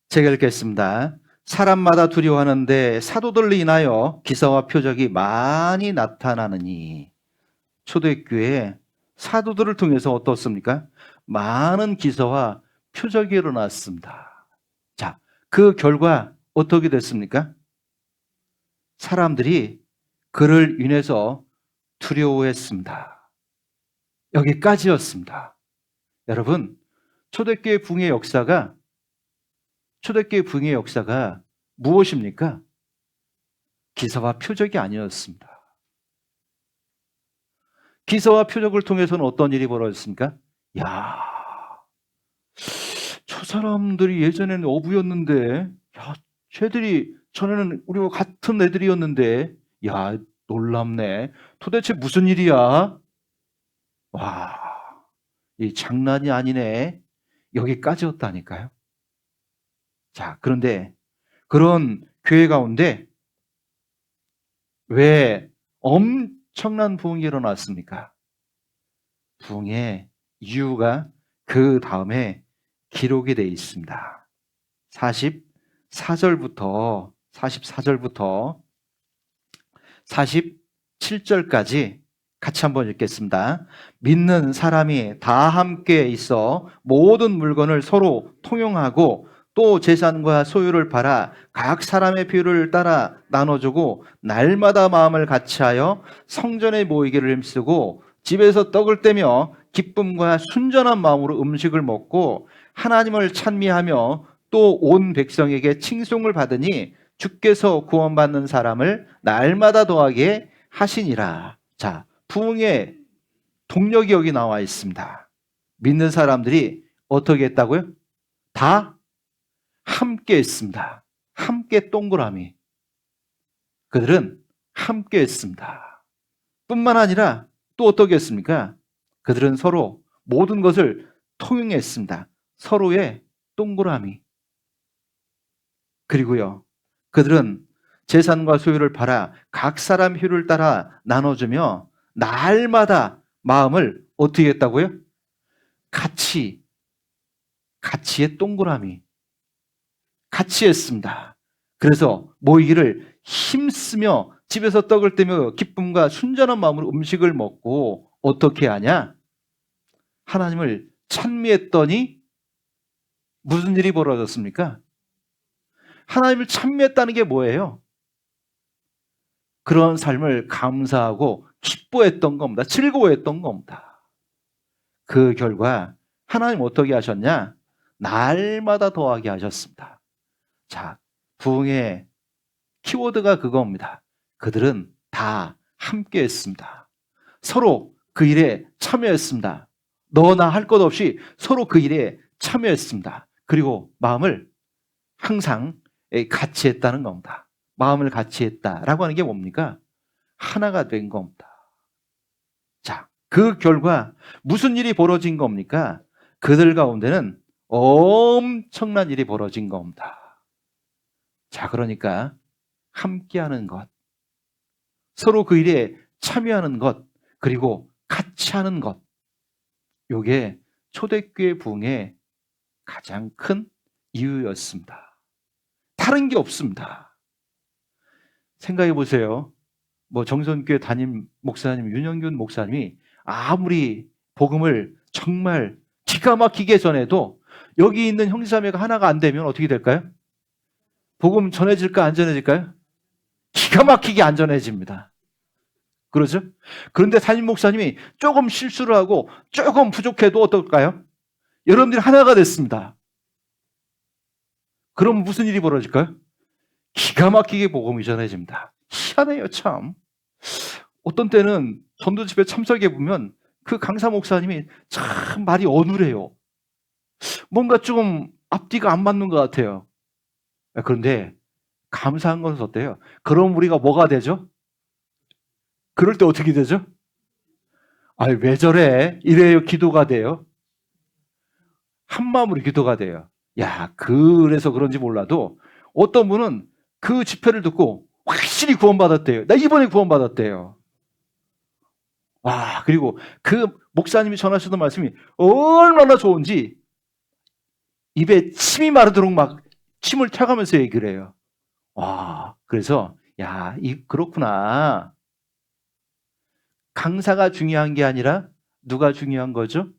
제가 읽겠습니다. 사람마다 두려워하는데 사도들을 인하여 기사와 표적이 많이 나타나느니. 초대교회에 사도들을 통해서 어떻습니까? 많은 기사와 표적이 일어났습니다. 자, 그 결과 어떻게 됐습니까? 사람들이 그를 인해서 두려워했습니다. 여기까지였습니다. 여러분, 초대교회 부흥의 역사가 무엇입니까? 기사와 표적이 아니었습니다. 기사와 표적을 통해서는 어떤 일이 벌어졌습니까? 야, 저 사람들이 예전에는 어부였는데, 야, 쟤들이 전에는 우리와 같은 애들이었는데, 야, 놀랍네. 도대체 무슨 일이야? 와, 이 장난이 아니네. 여기까지였다니까요. 자, 그런데 그런 교회 가운데 왜 엄청난 부흥이 일어났습니까? 부흥의 이유가 그 다음에 기록이 되어 있습니다. 44절부터 47절까지 같이 한번 읽겠습니다. 믿는 사람이 다 함께 있어 모든 물건을 서로 통용하고 또 재산과 소유를 팔아 각 사람의 필요를 따라 나눠주고 날마다 마음을 같이하여 성전에 모이기를 힘쓰고 집에서 떡을 떼며 기쁨과 순전한 마음으로 음식을 먹고 하나님을 찬미하며 또 온 백성에게 칭송을 받으니 주께서 구원받는 사람을 날마다 더하게 하시니라. 자, 부흥의 동력이 여기 나와 있습니다. 믿는 사람들이 어떻게 했다고요? 다 함께 했습니다. 함께 동그라미. 그들은 함께 했습니다. 뿐만 아니라 또 어떻게 했습니까? 그들은 서로 모든 것을 통용했습니다. 서로의 동그라미. 그리고요, 그들은 재산과 소유를 팔아 각 사람 필요를 따라 나눠주며 날마다 마음을 어떻게 했다고요? 같이의 동그라미. 같이 했습니다. 그래서 모이기를 힘쓰며 집에서 떡을 떼며 기쁨과 순전한 마음으로 음식을 먹고 어떻게 하냐? 하나님을 찬미했더니 무슨 일이 벌어졌습니까? 하나님을 찬미했다는 게 뭐예요? 그런 삶을 감사하고 기뻐했던 겁니다. 즐거워했던 겁니다. 그 결과 하나님 어떻게 하셨냐? 날마다 더하게 하셨습니다. 자, 부흥의 키워드가 그겁니다. 그들은 다 함께 했습니다. 서로 그 일에 참여했습니다. 너나 할 것 없이 서로 그 일에 참여했습니다. 그리고 마음을 항상 같이 했다는 겁니다. 마음을 같이 했다라고 하는 게 뭡니까? 하나가 된 겁니다. 자, 그 결과 무슨 일이 벌어진 겁니까? 그들 가운데는 엄청난 일이 벌어진 겁니다. 자, 그러니까 함께하는 것, 서로 그 일에 참여하는 것, 그리고 같이 하는 것, 이게 초대교회 부흥의 가장 큰 이유였습니다. 다른 게 없습니다. 생각해 보세요. 뭐 정선교회 담임 목사님, 윤영균 목사님이 아무리 복음을 정말 기가 막히게 전해도 여기 있는 형제자매가 하나가 안 되면 어떻게 될까요? 복음 전해질까 안 전해질까요? 기가 막히게 안 전해집니다. 그러죠? 그런데 담임 목사님이 조금 실수를 하고 조금 부족해도 어떨까요? 여러분들이 하나가 됐습니다. 그럼 무슨 일이 벌어질까요? 기가 막히게 복음이 전해집니다. 희한해요, 참. 어떤 때는 전도 집회 참석해 보면 그 강사 목사님이 참 말이 어눌해요. 뭔가 좀 앞뒤가 안 맞는 것 같아요. 그런데 감사한 건 어때요? 그럼 우리가 뭐가 되죠? 그럴 때 어떻게 되죠? 아니, 왜 저래? 이래요, 기도가 돼요. 한마음으로 기도가 돼요. 야, 그래서 그런지 몰라도 어떤 분은 그 집회를 듣고 확실히 구원받았대요. 나 이번에 구원받았대요. 와, 그리고 그 목사님이 전하시던 말씀이 얼마나 좋은지 입에 침이 마르도록 막 침을 튀어가면서 얘기를 해요. 와, 그래서 야, 그렇구나. 강사가 중요한 게 아니라 누가 중요한 거죠?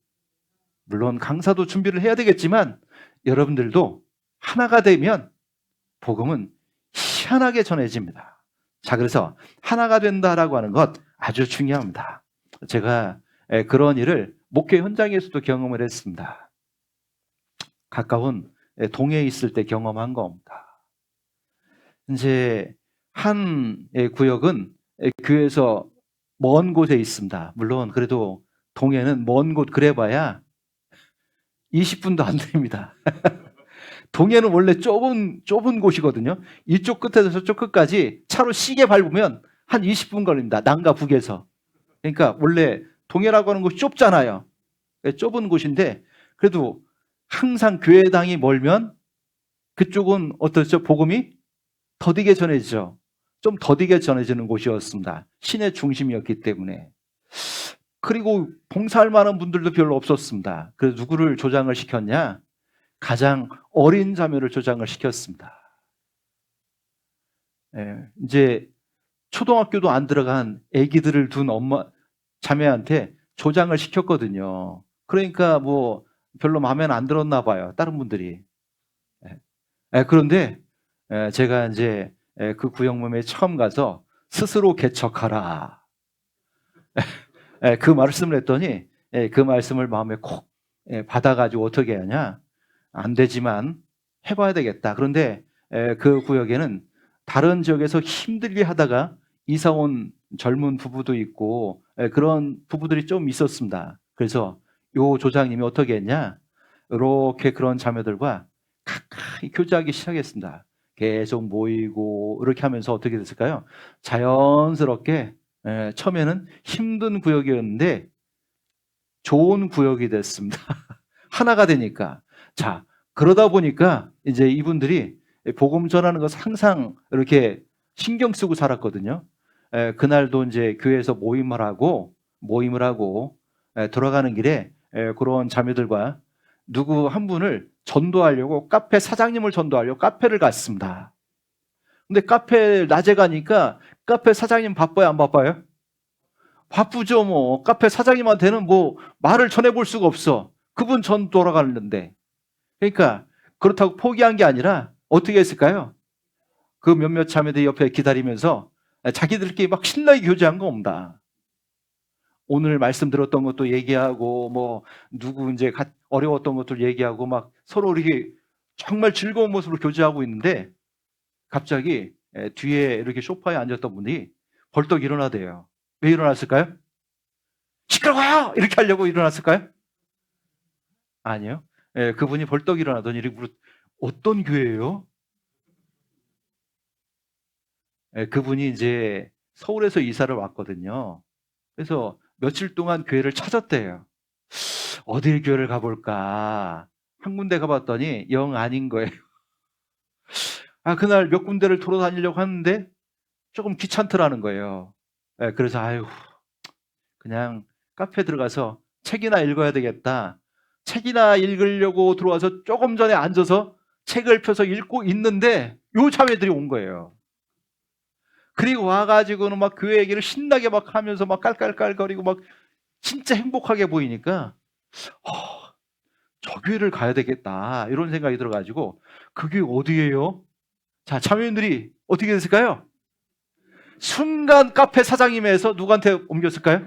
물론 강사도 준비를 해야 되겠지만 여러분들도 하나가 되면 복음은 희한하게 전해집니다. 자, 그래서 하나가 된다라고 하는 것 아주 중요합니다. 제가 그런 일을 목회 현장에서도 경험을 했습니다. 가까운 동해에 있을 때 경험한 겁니다. 이제 한 구역은 교회에서 먼 곳에 있습니다. 물론 그래도 동해는 먼 곳 그래봐야 20분도 안 됩니다. 동해는 원래 좁은 곳이거든요. 이쪽 끝에서 저쪽 끝까지 차로 시계 밟으면 한 20분 걸립니다. 남과 북에서. 그러니까 원래 동해라고 하는 곳이 좁잖아요. 좁은 곳인데 그래도 항상 교회당이 멀면 그쪽은 어떻죠? 복음이 더디게 전해지죠. 좀 더디게 전해지는 곳이었습니다. 시내 중심이었기 때문에. 그리고 봉사할 만한 분들도 별로 없었습니다. 그래서 누구를 조장을 시켰냐? 가장 어린 자매를 조장을 시켰습니다. 이제 초등학교도 안 들어간 아기들을 둔 엄마 자매한테 조장을 시켰거든요. 그러니까 뭐 별로 마음에 안 들었나 봐요. 다른 분들이. 그런데 제가 이제 그 구역몸에 처음 가서 스스로 개척하라. 그 말씀을 했더니 그 말씀을 마음에 콕 받아가지고 어떻게 하냐? 안 되지만 해봐야 되겠다. 그런데 그 구역에는 다른 지역에서 힘들게 하다가 이사 온 젊은 부부도 있고 그런 부부들이 좀 있었습니다. 그래서 요 조장님이 어떻게 했냐? 이렇게 그런 자매들과 가까이 교제하기 시작했습니다. 계속 모이고 이렇게 하면서 어떻게 됐을까요? 자연스럽게 처음에는 힘든 구역이었는데 좋은 구역이 됐습니다. 하나가 되니까. 자, 그러다 보니까 이제 이분들이 복음 전하는 것을 항상 이렇게 신경 쓰고 살았거든요. 그날도 이제 교회에서 모임을 하고 돌아가는 길에 그런 자매들과 누구 한 분을 전도하려고 카페 사장님을 전도하려고 카페를 갔습니다. 근데 카페 낮에 가니까 카페 사장님 바빠요, 안 바빠요? 바쁘죠, 뭐. 카페 사장님한테는 뭐 말을 전해볼 수가 없어. 그분 전 돌아가는데. 그러니까 그렇다고 포기한 게 아니라 어떻게 했을까요? 그 몇몇 자매들 옆에 기다리면서 자기들끼리 막 신나게 교제한 겁니다. 오늘 말씀 들었던 것도 얘기하고 뭐 누구 이제 어려웠던 것들 얘기하고 막 서로 이렇게 정말 즐거운 모습으로 교제하고 있는데 갑자기 뒤에 이렇게 소파에 앉았던 분이 벌떡 일어나대요. 왜 일어났을까요? 시끄러워요! 이렇게 하려고 일어났을까요? 아니요. 그분이 벌떡 일어나더니 이렇게 어떤 교회예요? 그분이 이제 서울에서 이사를 왔거든요. 그래서 며칠 동안 교회를 찾았대요. 어딜 교회를 가볼까? 한 군데 가봤더니 영 아닌 거예요. 그날 몇 군데를 돌아다니려고 하는데 조금 귀찮더라는 거예요. 그래서 아유, 그냥 카페 들어가서 책이나 읽어야 되겠다. 책이나 읽으려고 들어와서 조금 전에 앉아서 책을 펴서 읽고 있는데 요 자매들이 온 거예요. 그리고 와가지고는 막 교회 얘기를 신나게 막 하면서 막 깔깔깔거리고 막 진짜 행복하게 보이니까 저 교회를 가야 되겠다 이런 생각이 들어가지고 그 교회 어디예요? 자, 자매님들이 어떻게 됐을까요? 순간 카페 사장님에서 누구한테 옮겼을까요?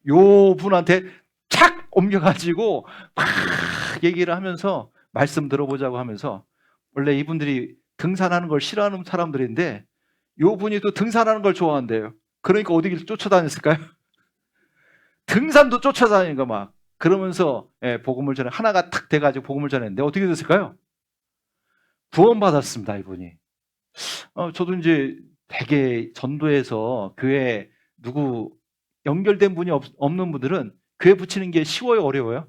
요 분한테 착 옮겨가지고 막 얘기를 하면서 말씀 들어보자고 하면서 원래 이분들이 등산하는 걸 싫어하는 사람들인데 요 분이 또 등산하는 걸 좋아한대요. 그러니까 어디를 쫓아다녔을까요? 등산도 쫓아다니는 거 막 그러면서 복음을 전해 하나가 탁 돼가지고 복음을 전했는데 어떻게 됐을까요? 구원받았습니다, 이분이. 저도 이제 되게 전도해서 교회 누구 연결된 분이 없는 분들은 교회 붙이는 게 쉬워요, 어려워요?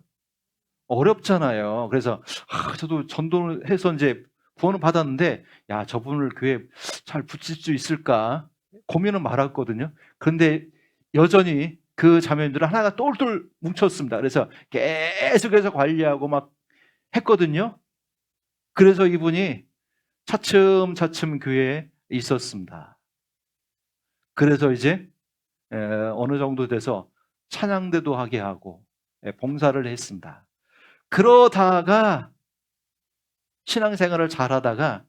어렵잖아요. 그래서 저도 전도를 해서 이제 구원을 받았는데 야, 저분을 교회 잘 붙일 수 있을까 고민은 많았거든요. 그런데 여전히 그 자매님들은 하나가 똘똘 뭉쳤습니다. 그래서 계속해서 관리하고 막 했거든요. 그래서 이분이 차츰차츰 교회에 있었습니다. 그래서 이제 어느 정도 돼서 찬양대도 하게 하고 봉사를 했습니다. 그러다가 신앙생활을 잘하다가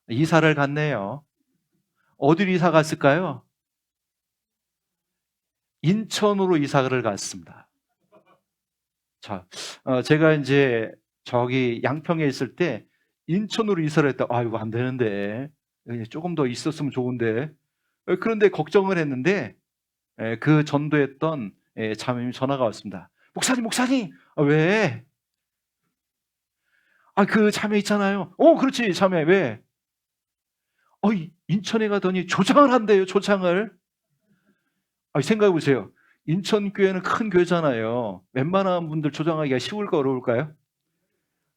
이사를 갔네요. 어디로 이사 갔을까요? 인천으로 이사를 갔습니다. 자, 제가 이제 저기 양평에 있을 때 인천으로 이사를 했다. 이거 안 되는데 조금 더 있었으면 좋은데 그런데 걱정을 했는데 그 전도했던 자매님이 전화가 왔습니다. 목사님, 목사님, 왜? 그 자매 있잖아요. 그렇지, 자매, 왜? 인천에 가더니 조장을 한대요, 조장을. 생각해 보세요. 인천교회는 큰 교회잖아요. 웬만한 분들 조장하기가 쉬울까 어려울까요?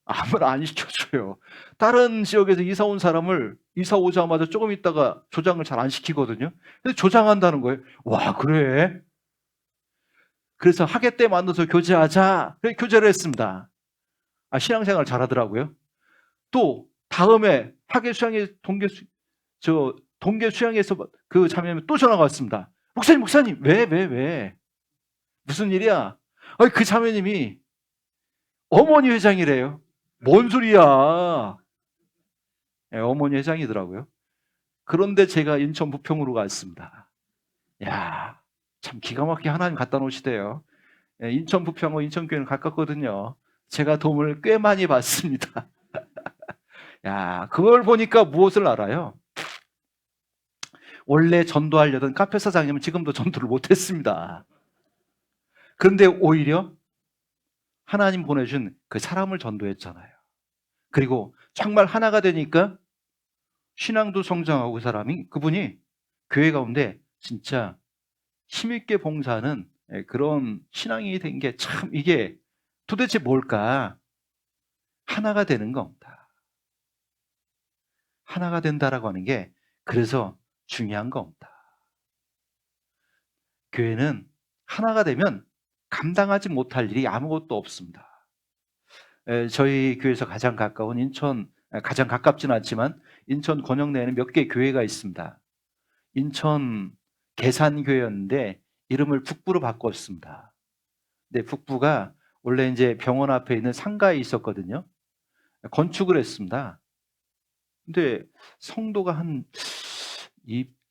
아무나 안 시켜줘요. 다른 지역에서 이사 온 사람을 이사 오자마자 조금 있다가 조장을 잘 안 시키거든요. 근데 조장한다는 거예요. 와, 그래? 그래서 학예 때 만나서 교제하자. 그래, 교제를 했습니다. 신앙생활 잘하더라고요. 또 다음에 학예 수양회 동계 수양에서 그 자매님이 또 전화가 왔습니다. 목사님, 목사님, 왜? 무슨 일이야? 그 자매님이 어머니 회장이래요. 뭔 소리야? 어머니 회장이더라고요. 그런데 제가 인천 부평으로 갔습니다. 야, 참 기가 막히게 하나님 갖다 놓으시대요. 인천 부평하고 인천교회는 가깝거든요. 제가 도움을 꽤 많이 받습니다. 야, 그걸 보니까 무엇을 알아요? 원래 전도하려던 카페 사장님은 지금도 전도를 못했습니다. 그런데 오히려 하나님 보내준 그 사람을 전도했잖아요. 그리고 정말 하나가 되니까 신앙도 성장하고 그분이 교회 가운데 진짜 힘있게 봉사하는 그런 신앙이 된 게 참 이게 도대체 뭘까? 하나가 되는 겁니다. 하나가 된다라고 하는 게 그래서 중요한 겁니다. 교회는 하나가 되면 감당하지 못할 일이 아무것도 없습니다. 저희 교회에서 가장 가까운 가장 가깝지는 않지만 인천 권영내에는 몇 개 교회가 있습니다. 인천 계산교회였는데 이름을 북부로 바꿨습니다. 근데 북부가 원래 이제 병원 앞에 있는 상가에 있었거든요. 건축을 했습니다. 근데 성도가 한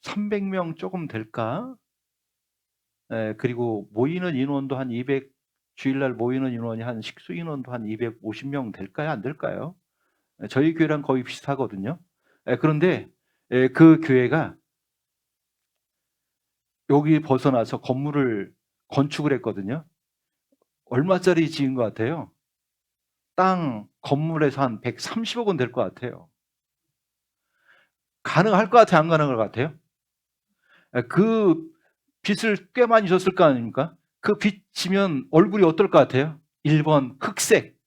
300명 조금 될까? 그리고 모이는 인원도 한 200, 주일날 모이는 인원이 한 식수 인원도 한 250명 될까요? 안 될까요? 저희 교회랑 거의 비슷하거든요. 그런데 그 교회가 여기 벗어나서 건물을 건축을 했거든요. 얼마짜리 지은 것 같아요? 땅 건물에서 한 130억 원 될 것 같아요. 가능할 것 같아요? 안 가능할 것 같아요? 그 빚을 꽤 많이 졌을 거 아닙니까? 그 빚 지면 얼굴이 어떨 것 같아요? 1번 흑색,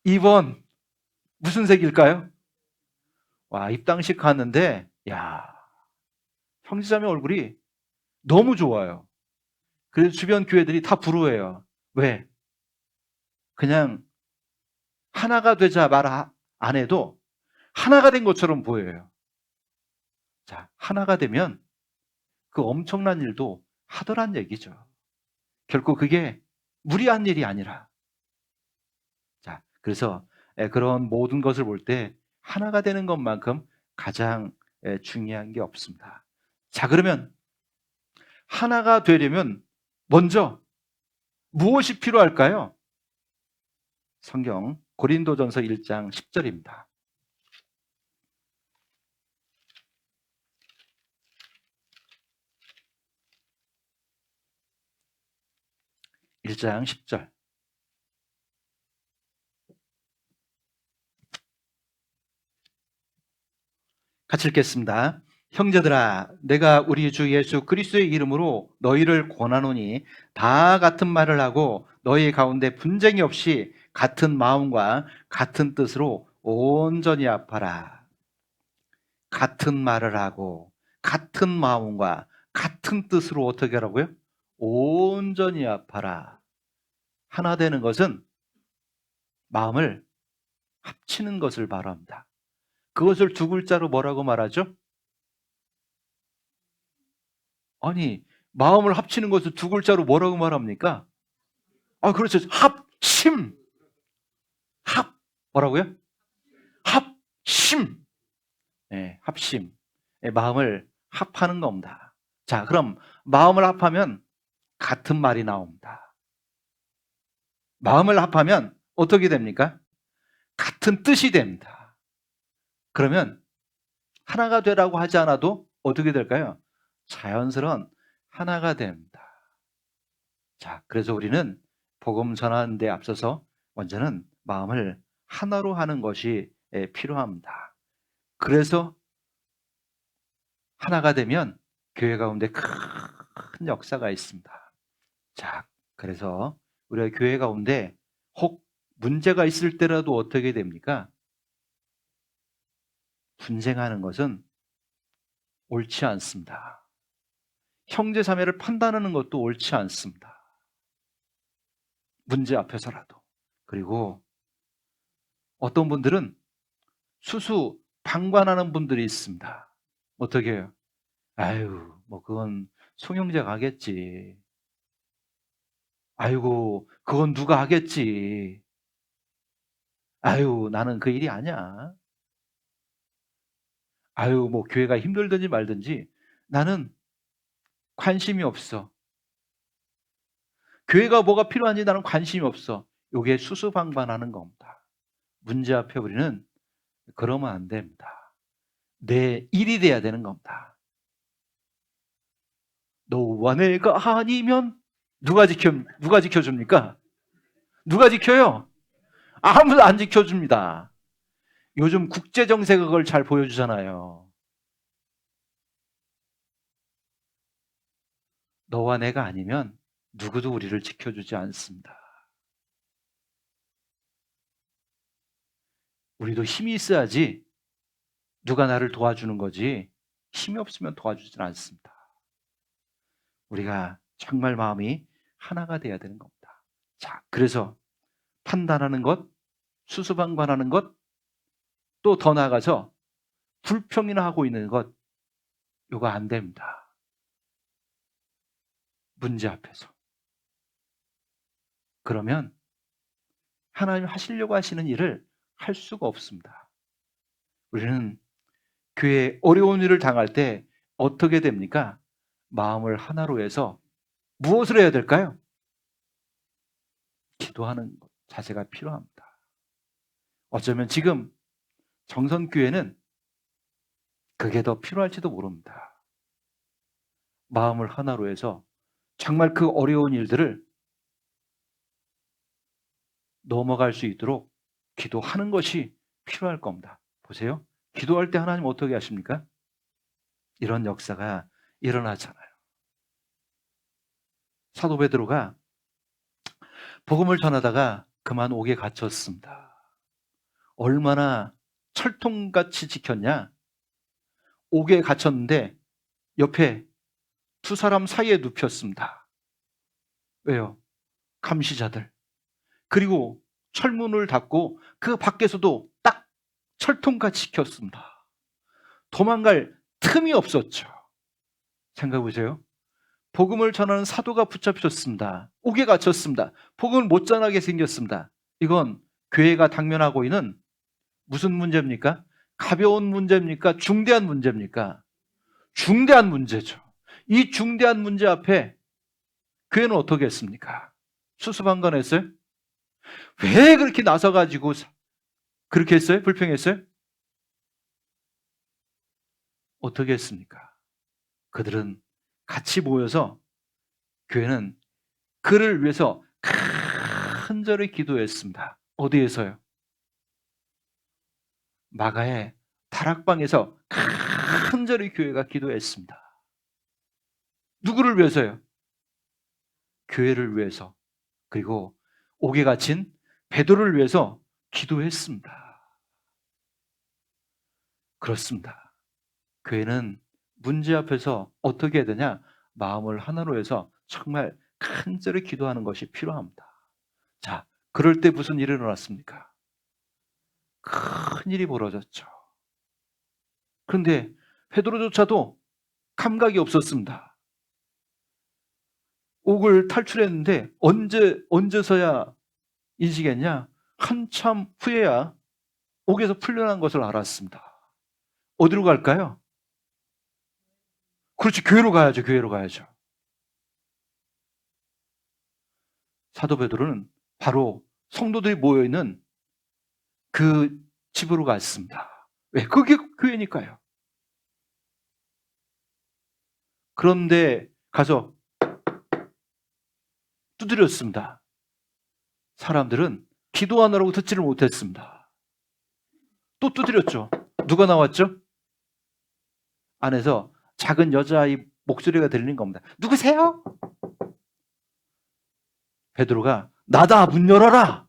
2번 무슨 색일까요? 와, 입당식 갔는데 야, 형제자매 얼굴이 너무 좋아요. 그래서 주변 교회들이 다 부러워해요. 왜? 그냥 하나가 되자 말 안 해도 하나가 된 것처럼 보여요. 자, 하나가 되면 그 엄청난 일도 하더란 얘기죠. 결코 그게 무리한 일이 아니라. 자, 그래서 그런 모든 것을 볼 때 하나가 되는 것만큼 가장 중요한 게 없습니다. 자, 그러면 하나가 되려면 먼저 무엇이 필요할까요? 성경 고린도전서 1장 10절입니다. 1장 10절. 같이 읽겠습니다. 형제들아, 내가 우리 주 예수 그리스도의 이름으로 너희를 권하노니 다 같은 말을 하고 너희 가운데 분쟁이 없이 같은 마음과 같은 뜻으로 온전히 합하라. 같은 말을 하고 같은 마음과 같은 뜻으로 어떻게 하라고요? 온전히 합하라. 하나 되는 것은 마음을 합치는 것을 말합니다. 그것을 두 글자로 뭐라고 말하죠? 아니, 마음을 합치는 것을 두 글자로 뭐라고 말합니까? 그렇죠. 합심. 뭐라고요? 합심. 합심. 마음을 합하는 겁니다. 자, 그럼 마음을 합하면 같은 말이 나옵니다. 마음을 합하면 어떻게 됩니까? 같은 뜻이 됩니다. 그러면 하나가 되라고 하지 않아도 어떻게 될까요? 자연스러운 하나가 됩니다. 자, 그래서 우리는 복음 전하는 데 앞서서 먼저는 마음을 하나로 하는 것이 필요합니다. 그래서 하나가 되면 교회 가운데 큰 역사가 있습니다. 자, 그래서 우리가 교회 가운데 혹 문제가 있을 때라도 어떻게 됩니까? 분쟁하는 것은 옳지 않습니다. 형제 자매를 판단하는 것도 옳지 않습니다. 문제 앞에서라도. 그리고 어떤 분들은 수수 방관하는 분들이 있습니다. 어떻게 해요? 아유, 뭐 그건 송영자가 하겠지. 아이고, 그건 누가 하겠지. 아유, 나는 그 일이 아니야. 아유, 뭐 교회가 힘들든지 말든지 나는 관심이 없어. 교회가 뭐가 필요한지 나는 관심이 없어. 요게 수수방관하는 겁니다. 문제 앞에 우리는 그러면 안 됩니다. 내 일이 돼야 되는 겁니다. 너와 내가 아니면 누가 지켜줍니까? 누가 지켜요? 아무도 안 지켜줍니다. 요즘 국제정세가 그걸 잘 보여주잖아요. 너와 내가 아니면 누구도 우리를 지켜주지 않습니다. 우리도 힘이 있어야지 누가 나를 도와주는 거지 힘이 없으면 도와주질 않습니다. 우리가 정말 마음이 하나가 돼야 되는 겁니다. 자, 그래서 판단하는 것, 수수방관하는 것, 또 더 나아가서 불평이나 하고 있는 것, 이거 안 됩니다. 문제 앞에서. 그러면 하나님 하시려고 하시는 일을 할 수가 없습니다. 우리는 교회에 어려운 일을 당할 때 어떻게 됩니까? 마음을 하나로 해서 무엇을 해야 될까요? 기도하는 자세가 필요합니다. 어쩌면 지금 정선교회는 그게 더 필요할지도 모릅니다. 마음을 하나로 해서 정말 그 어려운 일들을 넘어갈 수 있도록 기도하는 것이 필요할 겁니다. 보세요. 기도할 때 하나님 어떻게 하십니까? 이런 역사가 일어나잖아요. 사도 베드로가 복음을 전하다가 그만 옥에 갇혔습니다. 얼마나 철통같이 지켰냐? 옥에 갇혔는데 옆에 두 사람 사이에 눕혔습니다. 왜요? 감시자들. 그리고 철문을 닫고 그 밖에서도 딱 철통같이 지켰습니다. 도망갈 틈이 없었죠. 생각해 보세요. 복음을 전하는 사도가 붙잡혔습니다. 옥에 갇혔습니다. 복음을 못 전하게 생겼습니다. 이건 교회가 당면하고 있는 무슨 문제입니까? 가벼운 문제입니까? 중대한 문제입니까? 중대한 문제죠. 이 중대한 문제 앞에 교회는 어떻게 했습니까? 수수방관했어요? 왜 그렇게 나서가지고 그렇게 했어요? 불평했어요? 어떻게 했습니까? 그들은 같이 모여서 교회는 그를 위해서 간절히 기도했습니다. 어디에서요? 마가의 다락방에서 간절히 교회가 기도했습니다. 누구를 위해서요? 교회를 위해서. 그리고 옥에 갇힌 베드로를 위해서 기도했습니다. 그렇습니다. 교회는 문제 앞에서 어떻게 해야 되냐? 마음을 하나로 해서 정말 간절히 기도하는 것이 필요합니다. 자, 그럴 때 무슨 일이 일어났습니까? 큰 일이 벌어졌죠. 그런데 베드로조차도 감각이 없었습니다. 옥을 탈출했는데 언제서야 인식했냐? 한참 후에야 옥에서 풀려난 것을 알았습니다. 어디로 갈까요? 그렇지, 교회로 가야죠. 교회로 가야죠. 사도 베드로는 바로 성도들이 모여있는 그 집으로 갔습니다. 왜? 그게 교회니까요. 그런데 가서 두드렸습니다. 사람들은 기도하느라고 듣지를 못했습니다. 또 두드렸죠. 누가 나왔죠? 안에서 작은 여자아이 목소리가 들리는 겁니다. 누구세요? 베드로가 나다, 문 열어라.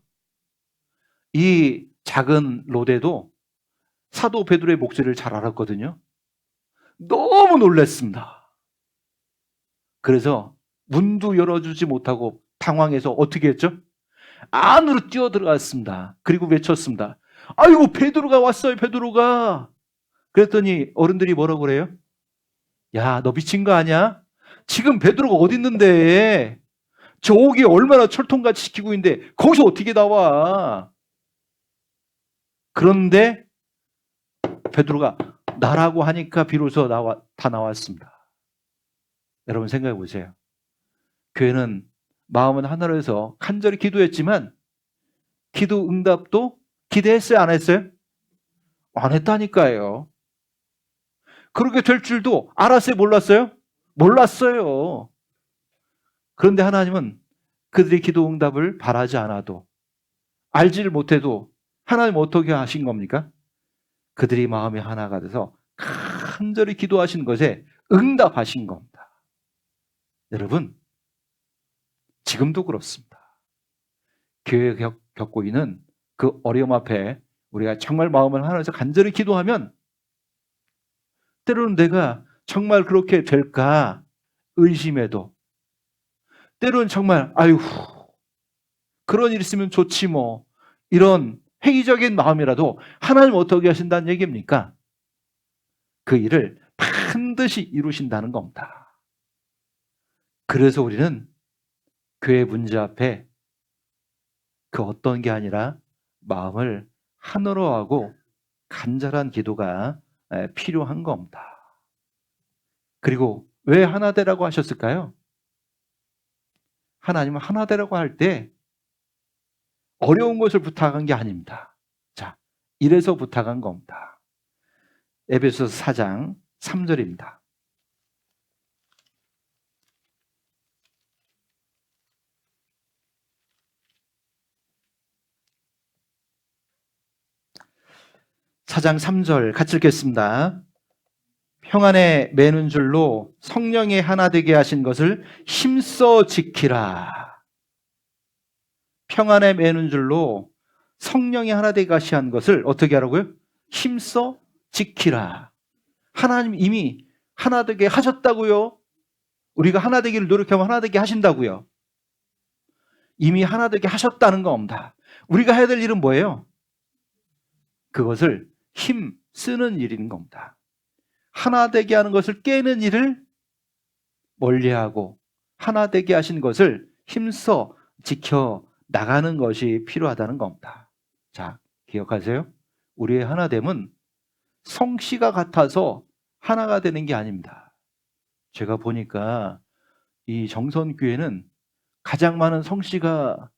이 작은 로데도 사도 베드로의 목소리를 잘 알았거든요. 너무 놀랐습니다. 그래서 문도 열어주지 못하고 당황해서 어떻게 했죠? 안으로 뛰어 들어갔습니다. 그리고 외쳤습니다. 아이고, 베드로가 왔어요, 베드로가. 그랬더니 어른들이 뭐라고 그래요? 야, 너 미친 거 아니야? 지금 베드로가 어디 있는데? 저기 얼마나 철통같이 지키고 있는데 거기서 어떻게 나와? 그런데 베드로가 나라고 하니까 비로소 다 나왔습니다. 여러분 생각해 보세요. 교회는 마음은 하나로 해서 간절히 기도했지만 기도 응답도 기대했어요, 안 했어요? 안 했다니까요. 그렇게 될 줄도 알았어요, 몰랐어요? 몰랐어요. 그런데 하나님은 그들의 기도 응답을 바라지 않아도, 알지를 못해도 하나님 어떻게 하신 겁니까? 그들이 마음이 하나가 돼서 간절히 기도하신 것에 응답하신 겁니다. 여러분, 지금도 그렇습니다. 교회에 겪고 있는 그 어려움 앞에 우리가 정말 마음을 하나에서 간절히 기도하면 때로는 내가 정말 그렇게 될까 의심해도, 때로는 정말 아유 그런 일 있으면 좋지 뭐, 이런 회의적인 마음이라도 하나님 어떻게 하신다는 얘기입니까? 그 일을 반드시 이루신다는 겁니다. 그래서 우리는 교회 문제 앞에 그 어떤 게 아니라 마음을 하나로 하고 간절한 기도가 필요한 겁니다. 그리고 왜 하나 되라고 하셨을까요? 하나님은 하나 되라고 할 때 어려운 것을 부탁한 게 아닙니다. 자, 이래서 부탁한 겁니다. 에베소서 4장 3절입니다. 사장 3절 같이 읽겠습니다. 평안에 매는 줄로 성령이 하나 되게 하신 것을 힘써 지키라. 평안에 매는 줄로 성령이 하나 되게 하신 것을 어떻게 하라고요? 힘써 지키라. 하나님 이미 하나 되게 하셨다고요. 우리가 하나 되기를 노력하면 하나 되게 하신다고요. 이미 하나 되게 하셨다는 겁니다. 우리가 해야 될 일은 뭐예요? 그것을 힘 쓰는 일인 겁니다. 하나 되게 하는 것을 깨는 일을 멀리하고 하나 되게 하신 것을 힘써 지켜 나가는 것이 필요하다는 겁니다. 자, 기억하세요. 우리의 하나됨은 성씨가 같아서 하나가 되는 게 아닙니다. 제가 보니까 이 정선교회는 가장 많은 성씨가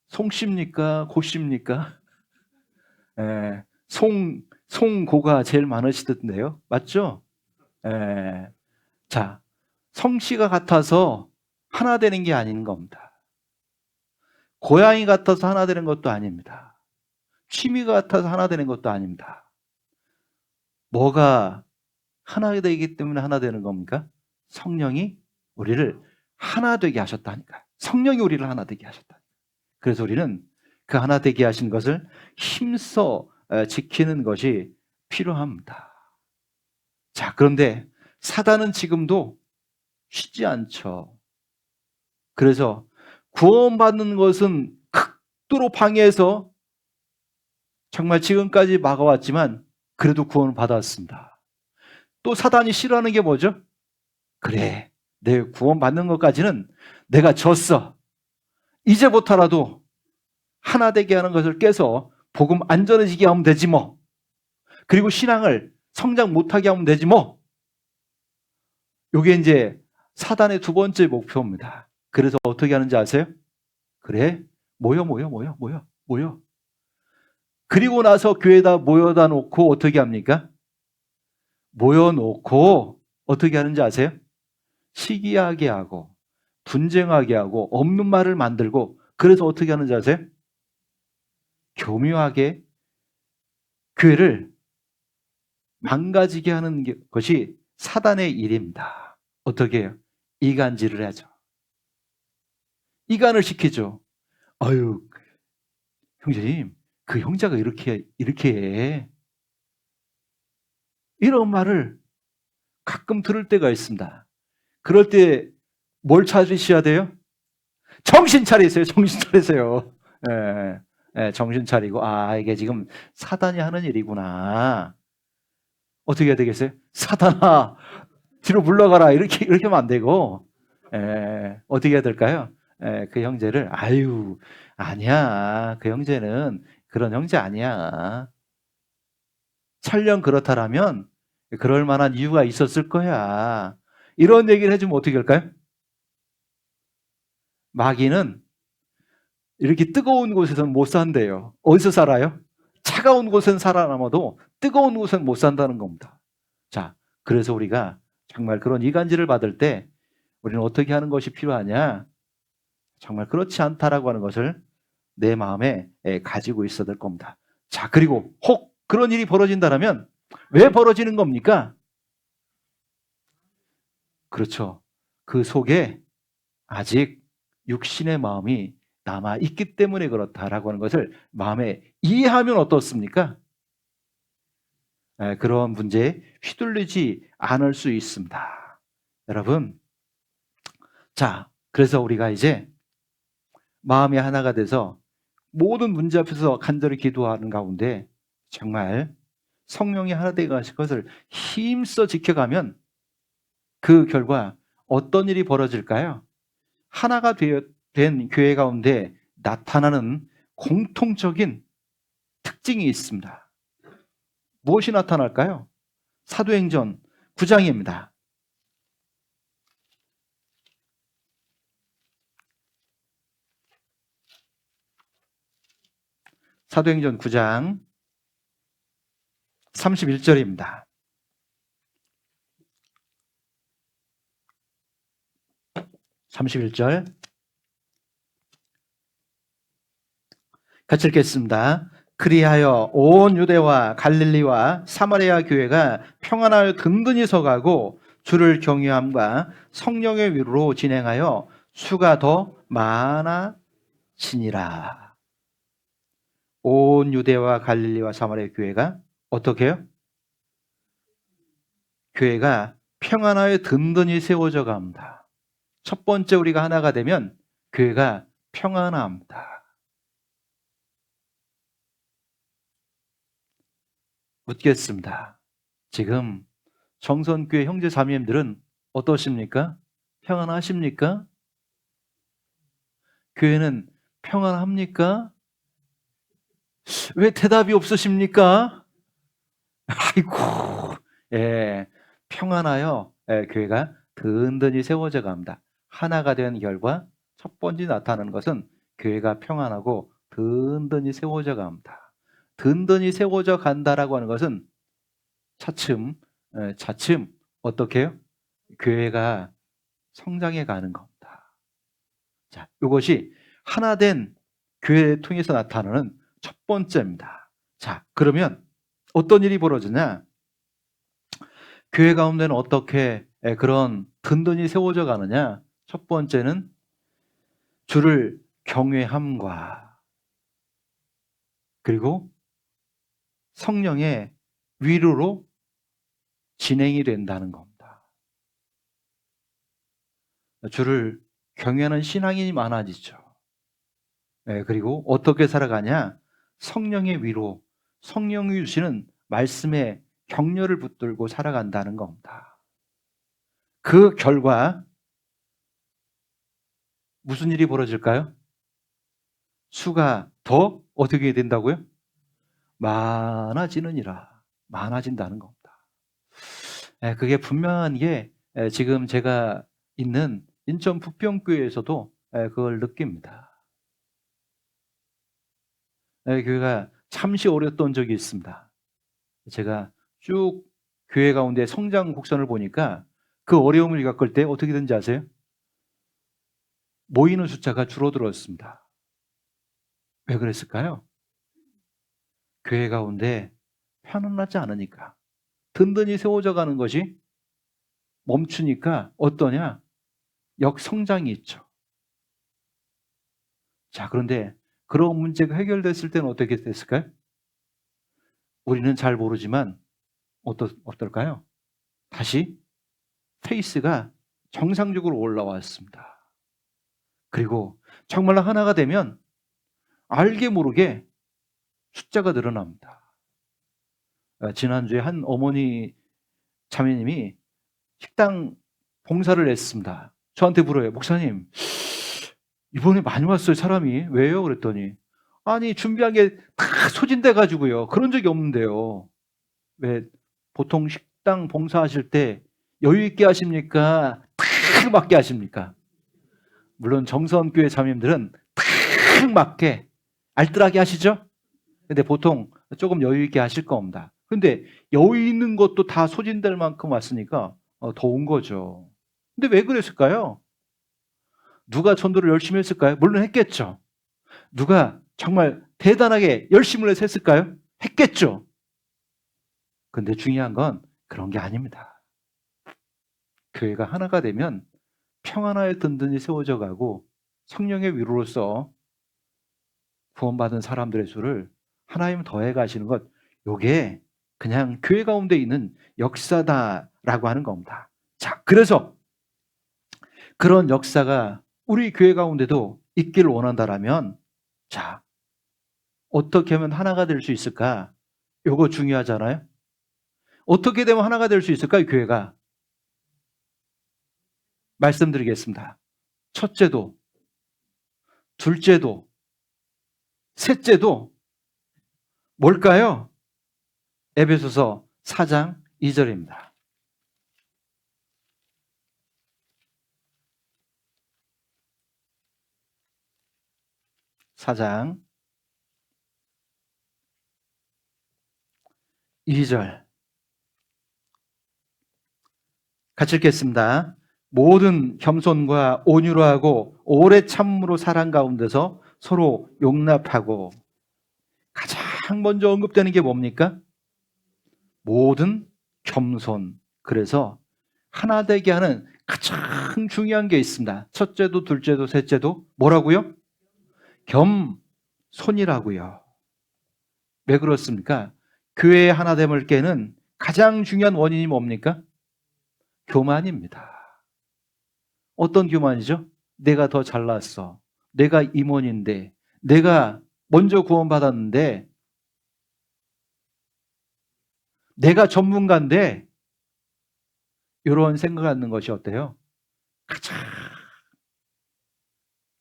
송씨입니까? 고씨입니까? 송고가 제일 많으시던데요. 맞죠? 자, 성씨가 같아서 하나 되는 게 아닌 겁니다. 고양이 같아서 하나 되는 것도 아닙니다. 취미가 같아서 하나 되는 것도 아닙니다. 뭐가 하나 되기 때문에 하나 되는 겁니까? 성령이 우리를 하나 되게 하셨다니까. 성령이 우리를 하나 되게 하셨다니까. 그래서 우리는 그 하나 되게 하신 것을 힘써 지키는 것이 필요합니다. 자, 그런데 사단은 지금도 쉬지 않죠. 그래서 구원받는 것은 극도로 방해해서 정말 지금까지 막아왔지만 그래도 구원을 받았습니다. 또 사단이 싫어하는 게 뭐죠? 그래, 내 구원받는 것까지는 내가 졌어. 이제부터라도 하나 되게 하는 것을 깨서 복음 안전해지게 하면 되지 뭐. 그리고 신앙을 성장 못하게 하면 되지 뭐. 이게 이제 사단의 두 번째 목표입니다. 그래서 어떻게 하는지 아세요? 그래, 모여. 그리고 나서 교회에다 모여다 놓고 어떻게 합니까? 모여놓고 어떻게 하는지 아세요? 시기하게 하고 분쟁하게 하고 없는 말을 만들고, 그래서 어떻게 하는지 아세요? 교묘하게 교회를 망가지게 하는 것이 사단의 일입니다. 어떻게 해요? 이간질을 하죠. 이간을 시키죠. 아유, 형제님, 그 형제가 이렇게 해. 이런 말을 가끔 들을 때가 있습니다. 그럴 때 뭘 찾으셔야 돼요? 정신 차리세요. 정신 차리세요. 예, 예, 정신 차리고, 아, 이게 지금 사단이 하는 일이구나. 어떻게 해야 되겠어요? 사단아, 뒤로 물러가라. 이렇게 하면 안 되고, 어떻게 해야 될까요? 그 형제를, 아유, 아니야. 그 형제는 그런 형제 아니야. 설령 그렇다라면 그럴 만한 이유가 있었을 거야. 이런 얘기를 해주면 어떻게 할까요? 마귀는 이렇게 뜨거운 곳에서는 못 산대요. 어디서 살아요? 차가운 곳은 살아남아도 뜨거운 곳은 못 산다는 겁니다. 자, 그래서 우리가 정말 그런 이간질을 받을 때 우리는 어떻게 하는 것이 필요하냐? 정말 그렇지 않다라고 하는 것을 내 마음에 가지고 있어야 될 겁니다. 자, 그리고 혹 그런 일이 벌어진다면 왜 벌어지는 겁니까? 그렇죠. 그 속에 아직 육신의 마음이 남아 있기 때문에 그렇다라고 하는 것을 마음에 이해하면 어떻습니까? 그런 문제에 휘둘리지 않을 수 있습니다. 여러분, 자, 그래서 우리가 이제 마음이 하나가 돼서 모든 문제 앞에서 간절히 기도하는 가운데 정말 성령이 하나 되어 가실 것을 힘써 지켜가면 그 결과 어떤 일이 벌어질까요? 하나가 된 교회 가운데 나타나는 공통적인 특징이 있습니다. 무엇이 나타날까요? 사도행전 9장입니다. 사도행전 9장 31절입니다. 31절 같이 읽겠습니다. 그리하여 온 유대와 갈릴리와 사마리아 교회가 평안하여 든든히 서가고 주를 경외함과 성령의 위로로 진행하여 수가 더 많아지니라. 온 유대와 갈릴리와 사마리아 교회가 어떻게 해요? 교회가 평안하여 든든히 세워져 갑니다. 첫 번째 우리가 하나가 되면 교회가 평안합니다. 묻겠습니다. 지금 정선교회 형제 자매님들은 어떠십니까? 평안하십니까? 교회는 평안합니까? 왜 대답이 없으십니까? 아이고, 예, 평안하여 교회가 든든히 세워져 갑니다. 하나가 된 결과 첫 번째 나타나는 것은 교회가 평안하고 든든히 세워져 갑니다. 든든히 세워져 간다라고 하는 것은 차츰 어떻게 해요? 교회가 성장해 가는 겁니다. 자, 이것이 하나된 교회를 통해서 나타나는 첫 번째입니다. 자, 그러면 어떤 일이 벌어지냐? 교회 가운데는 어떻게 그런 든든히 세워져 가느냐? 첫 번째는 주를 경외함과 그리고 성령의 위로로 진행이 된다는 겁니다. 주를 경외하는 신앙인이 많아지죠. 그리고 어떻게 살아가냐? 성령의 위로, 성령이 주시는 말씀에 격려를 붙들고 살아간다는 겁니다. 그 결과 무슨 일이 벌어질까요? 수가 더 어떻게 된다고요? 많아지느니라. 많아진다는 겁니다. 그게 분명한 게 지금 제가 있는 인천 부평교회에서도 그걸 느낍니다. 교회가 잠시 어렸던 적이 있습니다. 제가 쭉 교회 가운데 성장 곡선을 보니까 그 어려움을 겪을 때 어떻게 된지 아세요? 모이는 숫자가 줄어들었습니다. 왜 그랬을까요? 교회 가운데 편안하지 않으니까, 든든히 세워져 가는 것이 멈추니까 어떠냐? 역성장이 있죠. 자, 그런데 그런 문제가 해결됐을 때는 어떻게 됐을까요? 우리는 잘 모르지만 어떨까요? 다시 페이스가 정상적으로 올라왔습니다. 그리고 정말로 하나가 되면 알게 모르게 숫자가 늘어납니다. 지난주에 한 어머니 자매님이 식당 봉사를 했습니다. 저한테 물어요. 목사님, 이번에 많이 왔어요, 사람이. 왜요? 그랬더니, 아니, 준비한 게 다 소진돼 가지고요. 그런 적이 없는데요. 왜 보통 식당 봉사하실 때 여유 있게 하십니까? 탁 맞게 하십니까? 물론 정선교회 자매님들은 탁 맞게 알뜰하게 하시죠? 근데 보통 조금 여유 있게 하실 겁니다. 근데 여유 있는 것도 다 소진될 만큼 왔으니까 더운 거죠. 근데 왜 그랬을까요? 누가 전도를 열심히 했을까요? 물론 했겠죠. 누가 정말 대단하게 열심을 해서 했을까요? 했겠죠. 근데 중요한 건 그런 게 아닙니다. 교회가 하나가 되면 평안하에 든든히 세워져 가고 성령의 위로로서 구원받은 사람들의 수를 하나님 더해 가시는 것, 요게 그냥 교회 가운데 있는 역사다라고 하는 겁니다. 자, 그래서 그런 역사가 우리 교회 가운데도 있기를 원한다라면, 자, 어떻게 하면 하나가 될 수 있을까? 요거 중요하잖아요. 어떻게 되면 하나가 될 수 있을까요, 교회가? 말씀드리겠습니다. 첫째도, 둘째도, 셋째도 뭘까요? 에베소서 4장 2절입니다. (4장 2절) 같이 읽겠습니다. 모든 겸손과 온유로 하고 오래 참음으로 사랑 가운데서 서로 용납하고. 가장 먼저 언급되는 게 뭡니까? 모든 겸손. 그래서 하나 되게 하는 가장 중요한 게 있습니다. 첫째도 둘째도 셋째도 뭐라고요? 겸손이라고요. 왜 그렇습니까? 교회의 하나됨을 깨는 가장 중요한 원인이 뭡니까? 교만입니다. 어떤 교만이죠? 내가 더 잘났어. 내가 임원인데, 내가 먼저 구원받았는데, 내가 전문가인데, 이런 생각 갖는 것이 어때요? 가장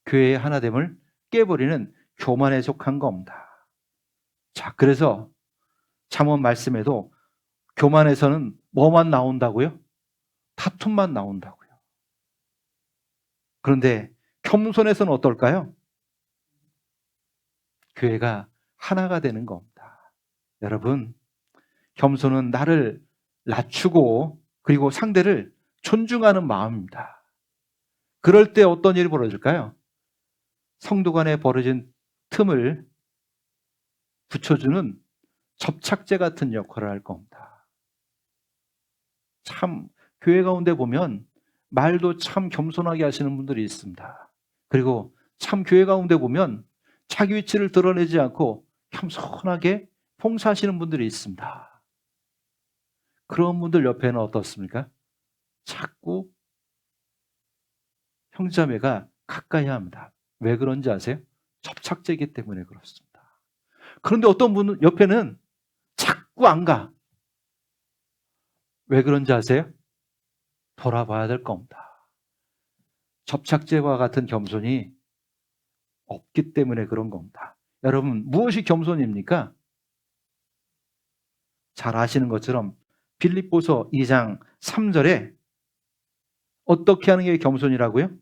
교회의 하나됨을 깨버리는 교만에 속한 겁니다. 자, 그래서 잠언 말씀에도 교만에서는 뭐만 나온다고요? 다툼만 나온다고요. 그런데 겸손에서는 어떨까요? 교회가 하나가 되는 겁니다. 여러분, 겸손은 나를 낮추고 그리고 상대를 존중하는 마음입니다. 그럴 때 어떤 일이 벌어질까요? 성도 간에 벌어진 틈을 붙여주는 접착제 같은 역할을 할 겁니다. 참 교회 가운데 보면 말도 참 겸손하게 하시는 분들이 있습니다. 그리고 참 교회 가운데 보면 자기 위치를 드러내지 않고 겸손하게 봉사하시는 분들이 있습니다. 그런 분들 옆에는 어떻습니까? 자꾸 형제자매가 가까이 합니다. 왜 그런지 아세요? 접착제이기 때문에 그렇습니다. 그런데 어떤 분은 옆에는 자꾸 안 가. 왜 그런지 아세요? 돌아봐야 될 겁니다. 접착제와 같은 겸손이 없기 때문에 그런 겁니다. 여러분, 무엇이 겸손입니까? 잘 아시는 것처럼 빌립보서 2장 3절에 어떻게 하는 게 겸손이라고요?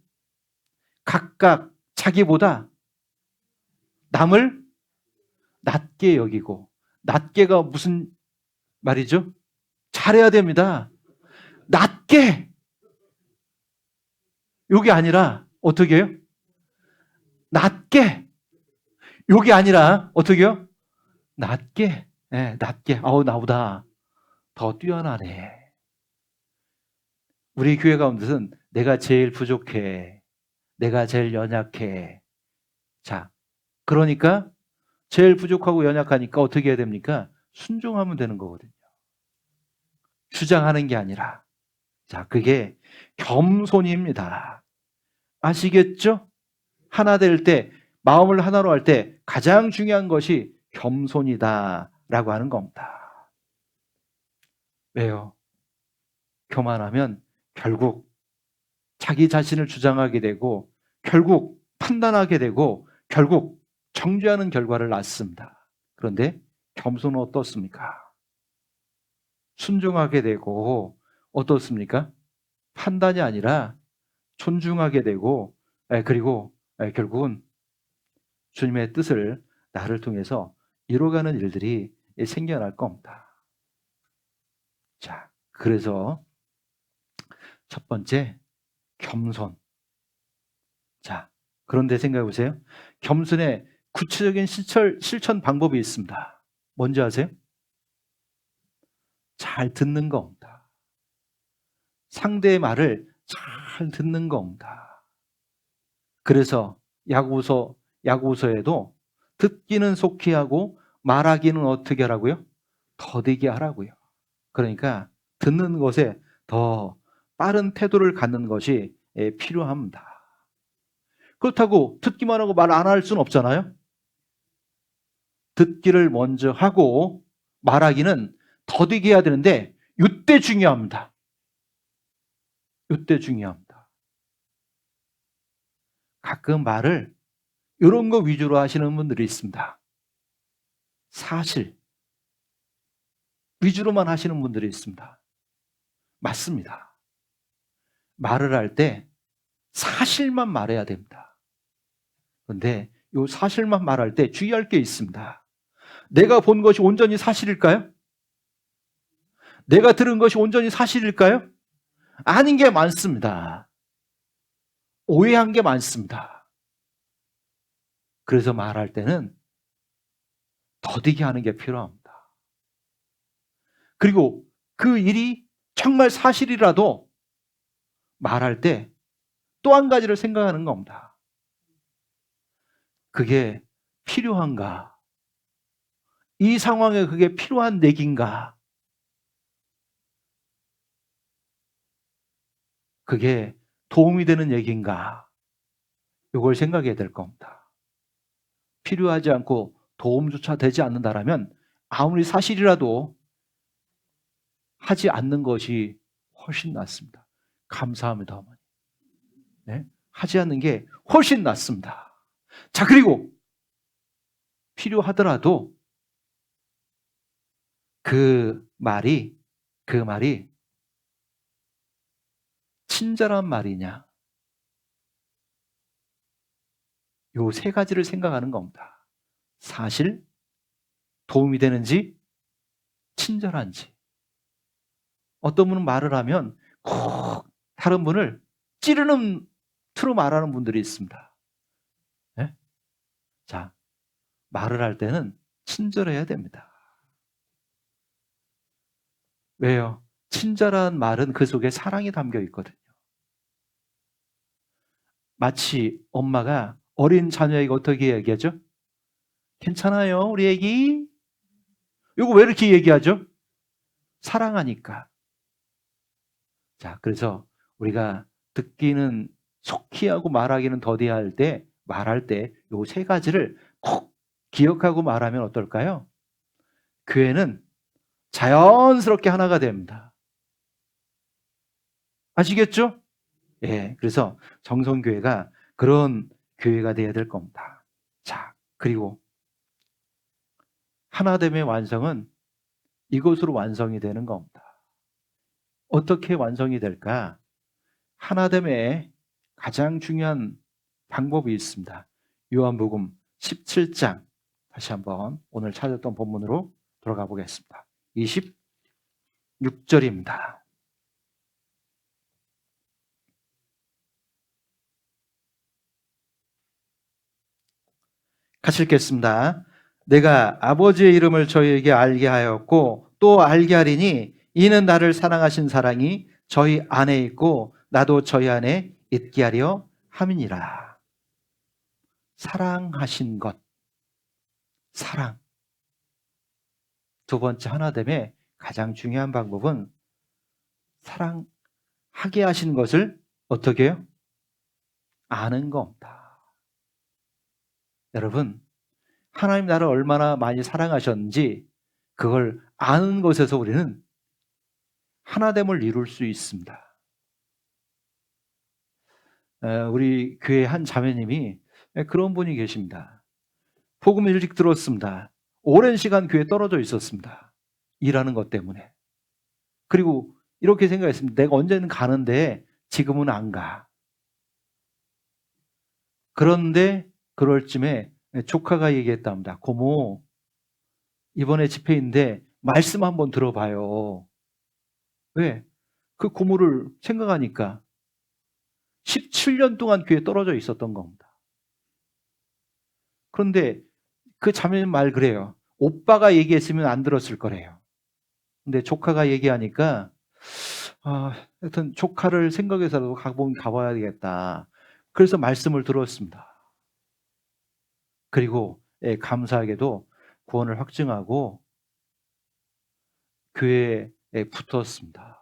각각 자기보다 남을 낮게 여기고, 낮게가 무슨 말이죠? 잘해야 됩니다. 낮게. 요게 아니라 어떻게 해요? 낮게. 요게 아니라 어떻게 해요? 낮게. 네, 낮게. 나보다 더 뛰어나네. 우리 교회 가운데서는 내가 제일 부족해. 내가 제일 연약해. 자, 그러니까 제일 부족하고 연약하니까 어떻게 해야 됩니까? 순종하면 되는 거거든요. 주장하는 게 아니라. 자, 그게 겸손입니다. 아시겠죠? 하나 될 때, 마음을 하나로 할 때 가장 중요한 것이 겸손이다라고 하는 겁니다. 왜요? 교만하면 결국 자기 자신을 주장하게 되고, 결국 판단하게 되고, 결국 정죄하는 결과를 낳습니다. 그런데 겸손은 어떻습니까? 순종하게 되고, 어떻습니까? 판단이 아니라 존중하게 되고, 그리고 결국은 주님의 뜻을 나를 통해서 이루어가는 일들이 생겨날 겁니다. 자, 그래서 첫 번째, 겸손. 자, 그런데 생각해 보세요. 겸손의 구체적인 실천 방법이 있습니다. 뭔지 아세요? 잘 듣는 겁니다. 상대의 말을 잘 듣는 겁니다. 그래서 야고보서에도 듣기는 속히 하고 말하기는 어떻게 하라고요? 더디게 하라고요. 그러니까 듣는 것에 더 빠른 태도를 갖는 것이 필요합니다. 그렇다고 듣기만 하고 말 안 할 수는 없잖아요. 듣기를 먼저 하고 말하기는 더디게 해야 되는데 이때 중요합니다. 이때 중요합니다. 가끔 말을 이런 거 위주로 하시는 분들이 있습니다. 사실 위주로만 하시는 분들이 있습니다. 맞습니다. 말을 할 때 사실만 말해야 됩니다. 그런데 이 사실만 말할 때 주의할 게 있습니다. 내가 본 것이 온전히 사실일까요? 내가 들은 것이 온전히 사실일까요? 아닌 게 많습니다. 오해한 게 많습니다. 그래서 말할 때는 더디게 하는 게 필요합니다. 그리고 그 일이 정말 사실이라도 말할 때 또 한 가지를 생각하는 겁니다. 그게 필요한가? 이 상황에 그게 필요한 얘기인가? 그게 도움이 되는 얘기인가? 이걸 생각해야 될 겁니다. 필요하지 않고 도움조차 되지 않는다라면 아무리 사실이라도 하지 않는 것이 훨씬 낫습니다. 감사합니다, 어머니. 네? 하지 않는 게 훨씬 낫습니다. 자, 그리고 필요하더라도 그 말이 친절한 말이냐? 요 세 가지를 생각하는 겁니다. 사실, 도움이 되는지, 친절한지. 어떤 분은 말을 하면 꼭 다른 분을 찌르는 트로 말하는 분들이 있습니다. 네? 자, 말을 할 때는 친절해야 됩니다. 왜요? 친절한 말은 그 속에 사랑이 담겨 있거든요. 마치 엄마가 어린 자녀에게 어떻게 얘기하죠? 괜찮아요, 우리 애기? 이거 왜 이렇게 얘기하죠? 사랑하니까. 자, 그래서 우리가 듣기는 속히 하고 말하기는 더디게 할 때, 말할 때 요 세 가지를 꼭 기억하고 말하면 어떨까요? 교회는 자연스럽게 하나가 됩니다. 아시겠죠? 예, 그래서 정성교회가 그런 교회가 되어야 될 겁니다. 자, 그리고 하나됨의 완성은 이것으로 완성이 되는 겁니다. 어떻게 완성이 될까? 하나됨의 가장 중요한 방법이 있습니다. 요한복음 17장 다시 한번 오늘 찾았던 본문으로 돌아가 보겠습니다. 26절입니다. 같이 읽겠습니다. 내가 아버지의 이름을 저희에게 알게 하였고 또 알게 하리니 이는 나를 사랑하신 사랑이 저희 안에 있고 나도 저희 안에 있게 하려 함이니라. 사랑하신 것, 사랑. 두 번째 하나됨의 가장 중요한 방법은 사랑하게 하신 것을 어떻게 해요? 아는 겁니다. 여러분, 하나님 나를 얼마나 많이 사랑하셨는지 그걸 아는 것에서 우리는 하나됨을 이룰 수 있습니다. 우리 교회 한 자매님이 그런 분이 계십니다. 복음을 일찍 들었습니다. 오랜 시간 교회에 떨어져 있었습니다. 일하는 것 때문에. 그리고 이렇게 생각했습니다. 내가 언제는 가는데 지금은 안 가. 그런데 그럴 쯤에 조카가 얘기했답니다. 고모, 이번에 집회인데 말씀 한번 들어봐요. 왜? 그 고모를 생각하니까 17년 동안 교회에 떨어져 있었던 겁니다. 그런데 그 자매는 말 그래요. 오빠가 얘기했으면 안 들었을 거래요. 근데 조카가 얘기하니까 하여튼 조카를 생각해서라도 가봐야 되겠다. 그래서 말씀을 들었습니다. 그리고 감사하게도 구원을 확증하고 교회에 붙었습니다.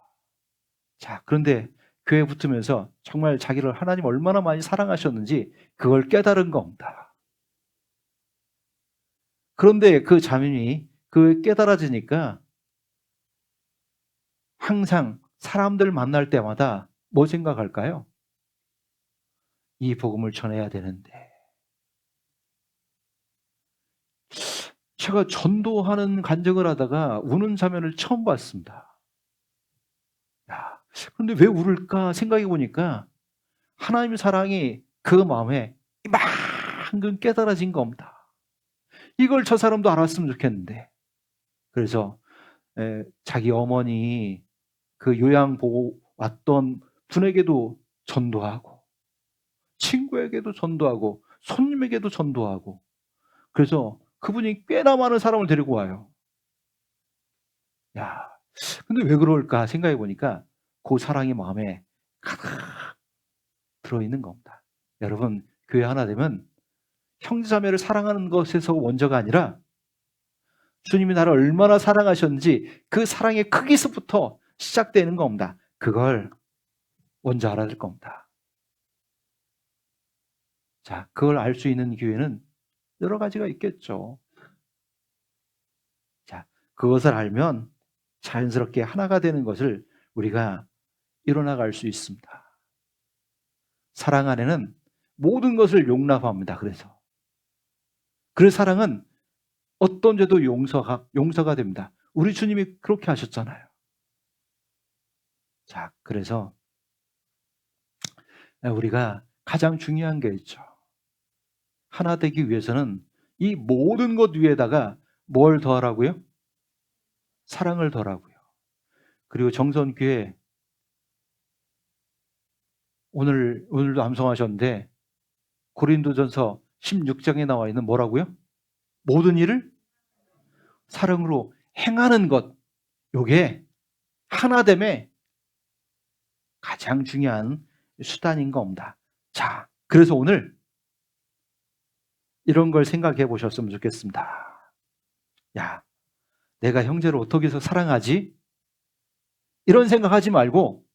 자, 그런데 교회에 붙으면서 정말 자기를 하나님 얼마나 많이 사랑하셨는지 그걸 깨달은 겁니다. 그런데 그 자매님이 그 깨달아지니까 항상 사람들 만날 때마다 뭐 생각할까요? 이 복음을 전해야 되는데. 제가 전도하는 간증을 하다가 우는 자매를 처음 봤습니다. 야, 그런데 왜 울을까 생각해 보니까 하나님의 사랑이 그 마음에 이만큼 깨달아진 겁니다. 이걸 저 사람도 알았으면 좋겠는데. 그래서 자기 어머니 그 요양 보고 왔던 분에게도 전도하고 친구에게도 전도하고 손님에게도 전도하고 그래서 그분이 꽤나 많은 사람을 데리고 와요. 야, 근데 왜 그럴까 생각해 보니까 그 사랑이 마음에 가득 들어있는 겁니다. 여러분, 교회 하나 되면 형제자매를 사랑하는 것에서 원저가 아니라 주님이 나를 얼마나 사랑하셨는지 그 사랑의 크기서부터 시작되는 겁니다. 그걸 먼저 알아야 될 겁니다. 자, 그걸 알 수 있는 교회는 여러 가지가 있겠죠. 자, 그것을 알면 자연스럽게 하나가 되는 것을 우리가 이뤄나갈 수 있습니다. 사랑 안에는 모든 것을 용납합니다. 그래서 사랑은 어떤 죄도 용서가 됩니다. 우리 주님이 그렇게 하셨잖아요. 자, 그래서 우리가 가장 중요한 게 있죠. 하나 되기 위해서는 이 모든 것 위에다가 뭘 더하라고요? 사랑을 더하라고요. 그리고 정선교회 오늘도 암송하셨는데 고린도전서 16장에 나와 있는 뭐라고요? 모든 일을 사랑으로 행하는 것. 요게 하나됨의 가장 중요한 수단인 겁니다. 자, 그래서 오늘 이런 걸 생각해 보셨으면 좋겠습니다. 야, 내가 형제를 어떻게 해서 사랑하지? 이런 생각하지 말고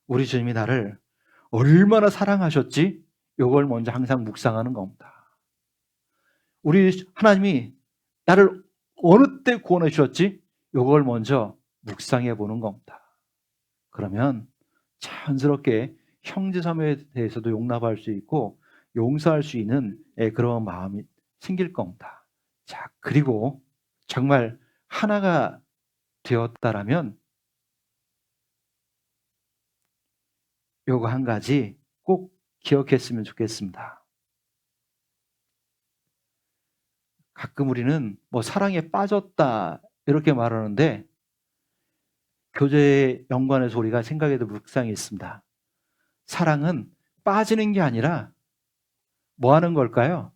우리 주님이 나를 얼마나 사랑하셨지? 이걸 먼저 항상 묵상하는 겁니다. 우리 하나님이 나를 어느 때 구원해 주셨지? 이걸 먼저 묵상해 보는 겁니다. 그러면 자연스럽게 형제자매에 대해서도 용납할 수 있고 용서할 수 있는 그런 마음이 생길 겁니다. 자, 그리고 정말 하나가 되었다라면 요거 한 가지 꼭 기억했으면 좋겠습니다. 가끔 우리는 뭐 사랑에 빠졌다 이렇게 말하는데 교제의 연관에서 우리가 생각해도 묵상이 있습니다. 사랑은 빠지는 게 아니라 뭐 하는 걸까요?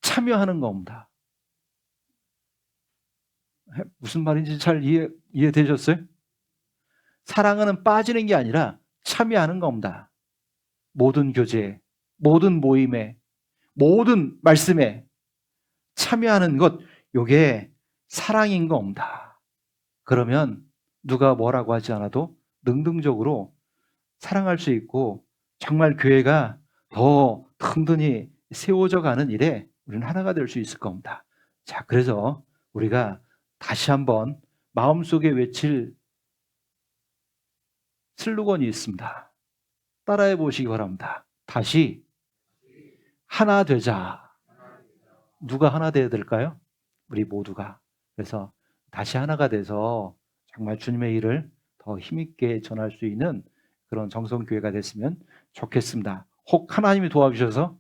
참여하는 겁니다. 무슨 말인지 잘 이해되셨어요? 사랑은 빠지는 게 아니라 참여하는 겁니다. 모든 교제에, 모든 모임에, 모든 말씀에 참여하는 것, 요게 사랑인 겁니다. 그러면 누가 뭐라고 하지 않아도 능동적으로 사랑할 수 있고 정말 교회가 더 든든히 세워져 가는 일에 우리는 하나가 될 수 있을 겁니다. 자, 그래서 우리가 다시 한번 마음속에 외칠 슬로건이 있습니다. 따라해 보시기 바랍니다. 다시 하나 되자. 누가 하나 되어야 될까요? 우리 모두가. 그래서 다시 하나가 돼서 정말 주님의 일을 더 힘있게 전할 수 있는 그런 정성교회가 됐으면 좋겠습니다. 혹 하나님이 도와주셔서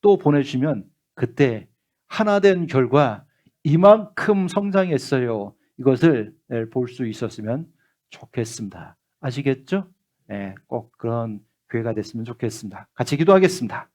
또 보내주시면 그때 하나 된 결과 이만큼 성장했어요. 이것을 볼 수 있었으면 좋겠습니다. 아시겠죠? 네, 꼭 그런 교회가 됐으면 좋겠습니다. 같이 기도하겠습니다.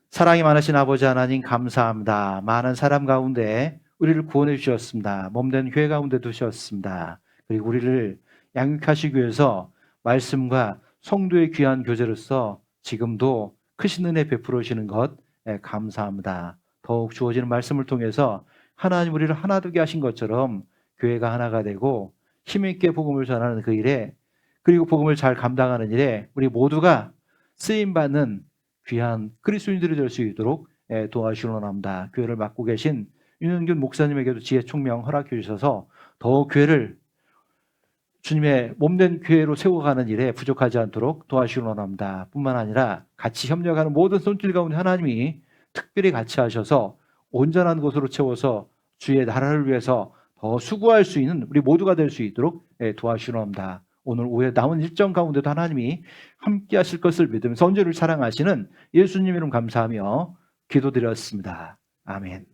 사랑이 많으신 아버지 하나님 감사합니다. 많은 사람 가운데 우리를 구원해 주셨습니다. 몸된 교회 가운데 두셨습니다. 그리고 우리를 양육하시기 위해서 말씀과 성도의 귀한 교제로서 지금도 크신 은혜 베풀어 주시는 것 감사합니다. 더욱 주어지는 말씀을 통해서 하나님 우리를 하나 되게 하신 것처럼 교회가 하나가 되고 힘있게 복음을 전하는 그 일에 그리고 복음을 잘 감당하는 일에 우리 모두가 쓰임받는 귀한 그리스도인들이 될 수 있도록 도와주시옵나이다. 교회를 맡고 계신 윤은균 목사님에게도 지혜 총명 허락해 주셔서 더욱 교회를 주님의 몸된 교회로 세워가는 일에 부족하지 않도록 도와주시옵나이다. 뿐만 아니라 같이 협력하는 모든 손길 가운데 하나님이 특별히 같이 하셔서 온전한 곳으로 채워서 주의 나라를 위해서 더 수고할 수 있는 우리 모두가 될 수 있도록 도와주시옵나이다. 오늘 오후에 남은 일정 가운데도 하나님이 함께 하실 것을 믿으면서 언제를 사랑하시는 예수님 이름 감사하며 기도드렸습니다. 아멘.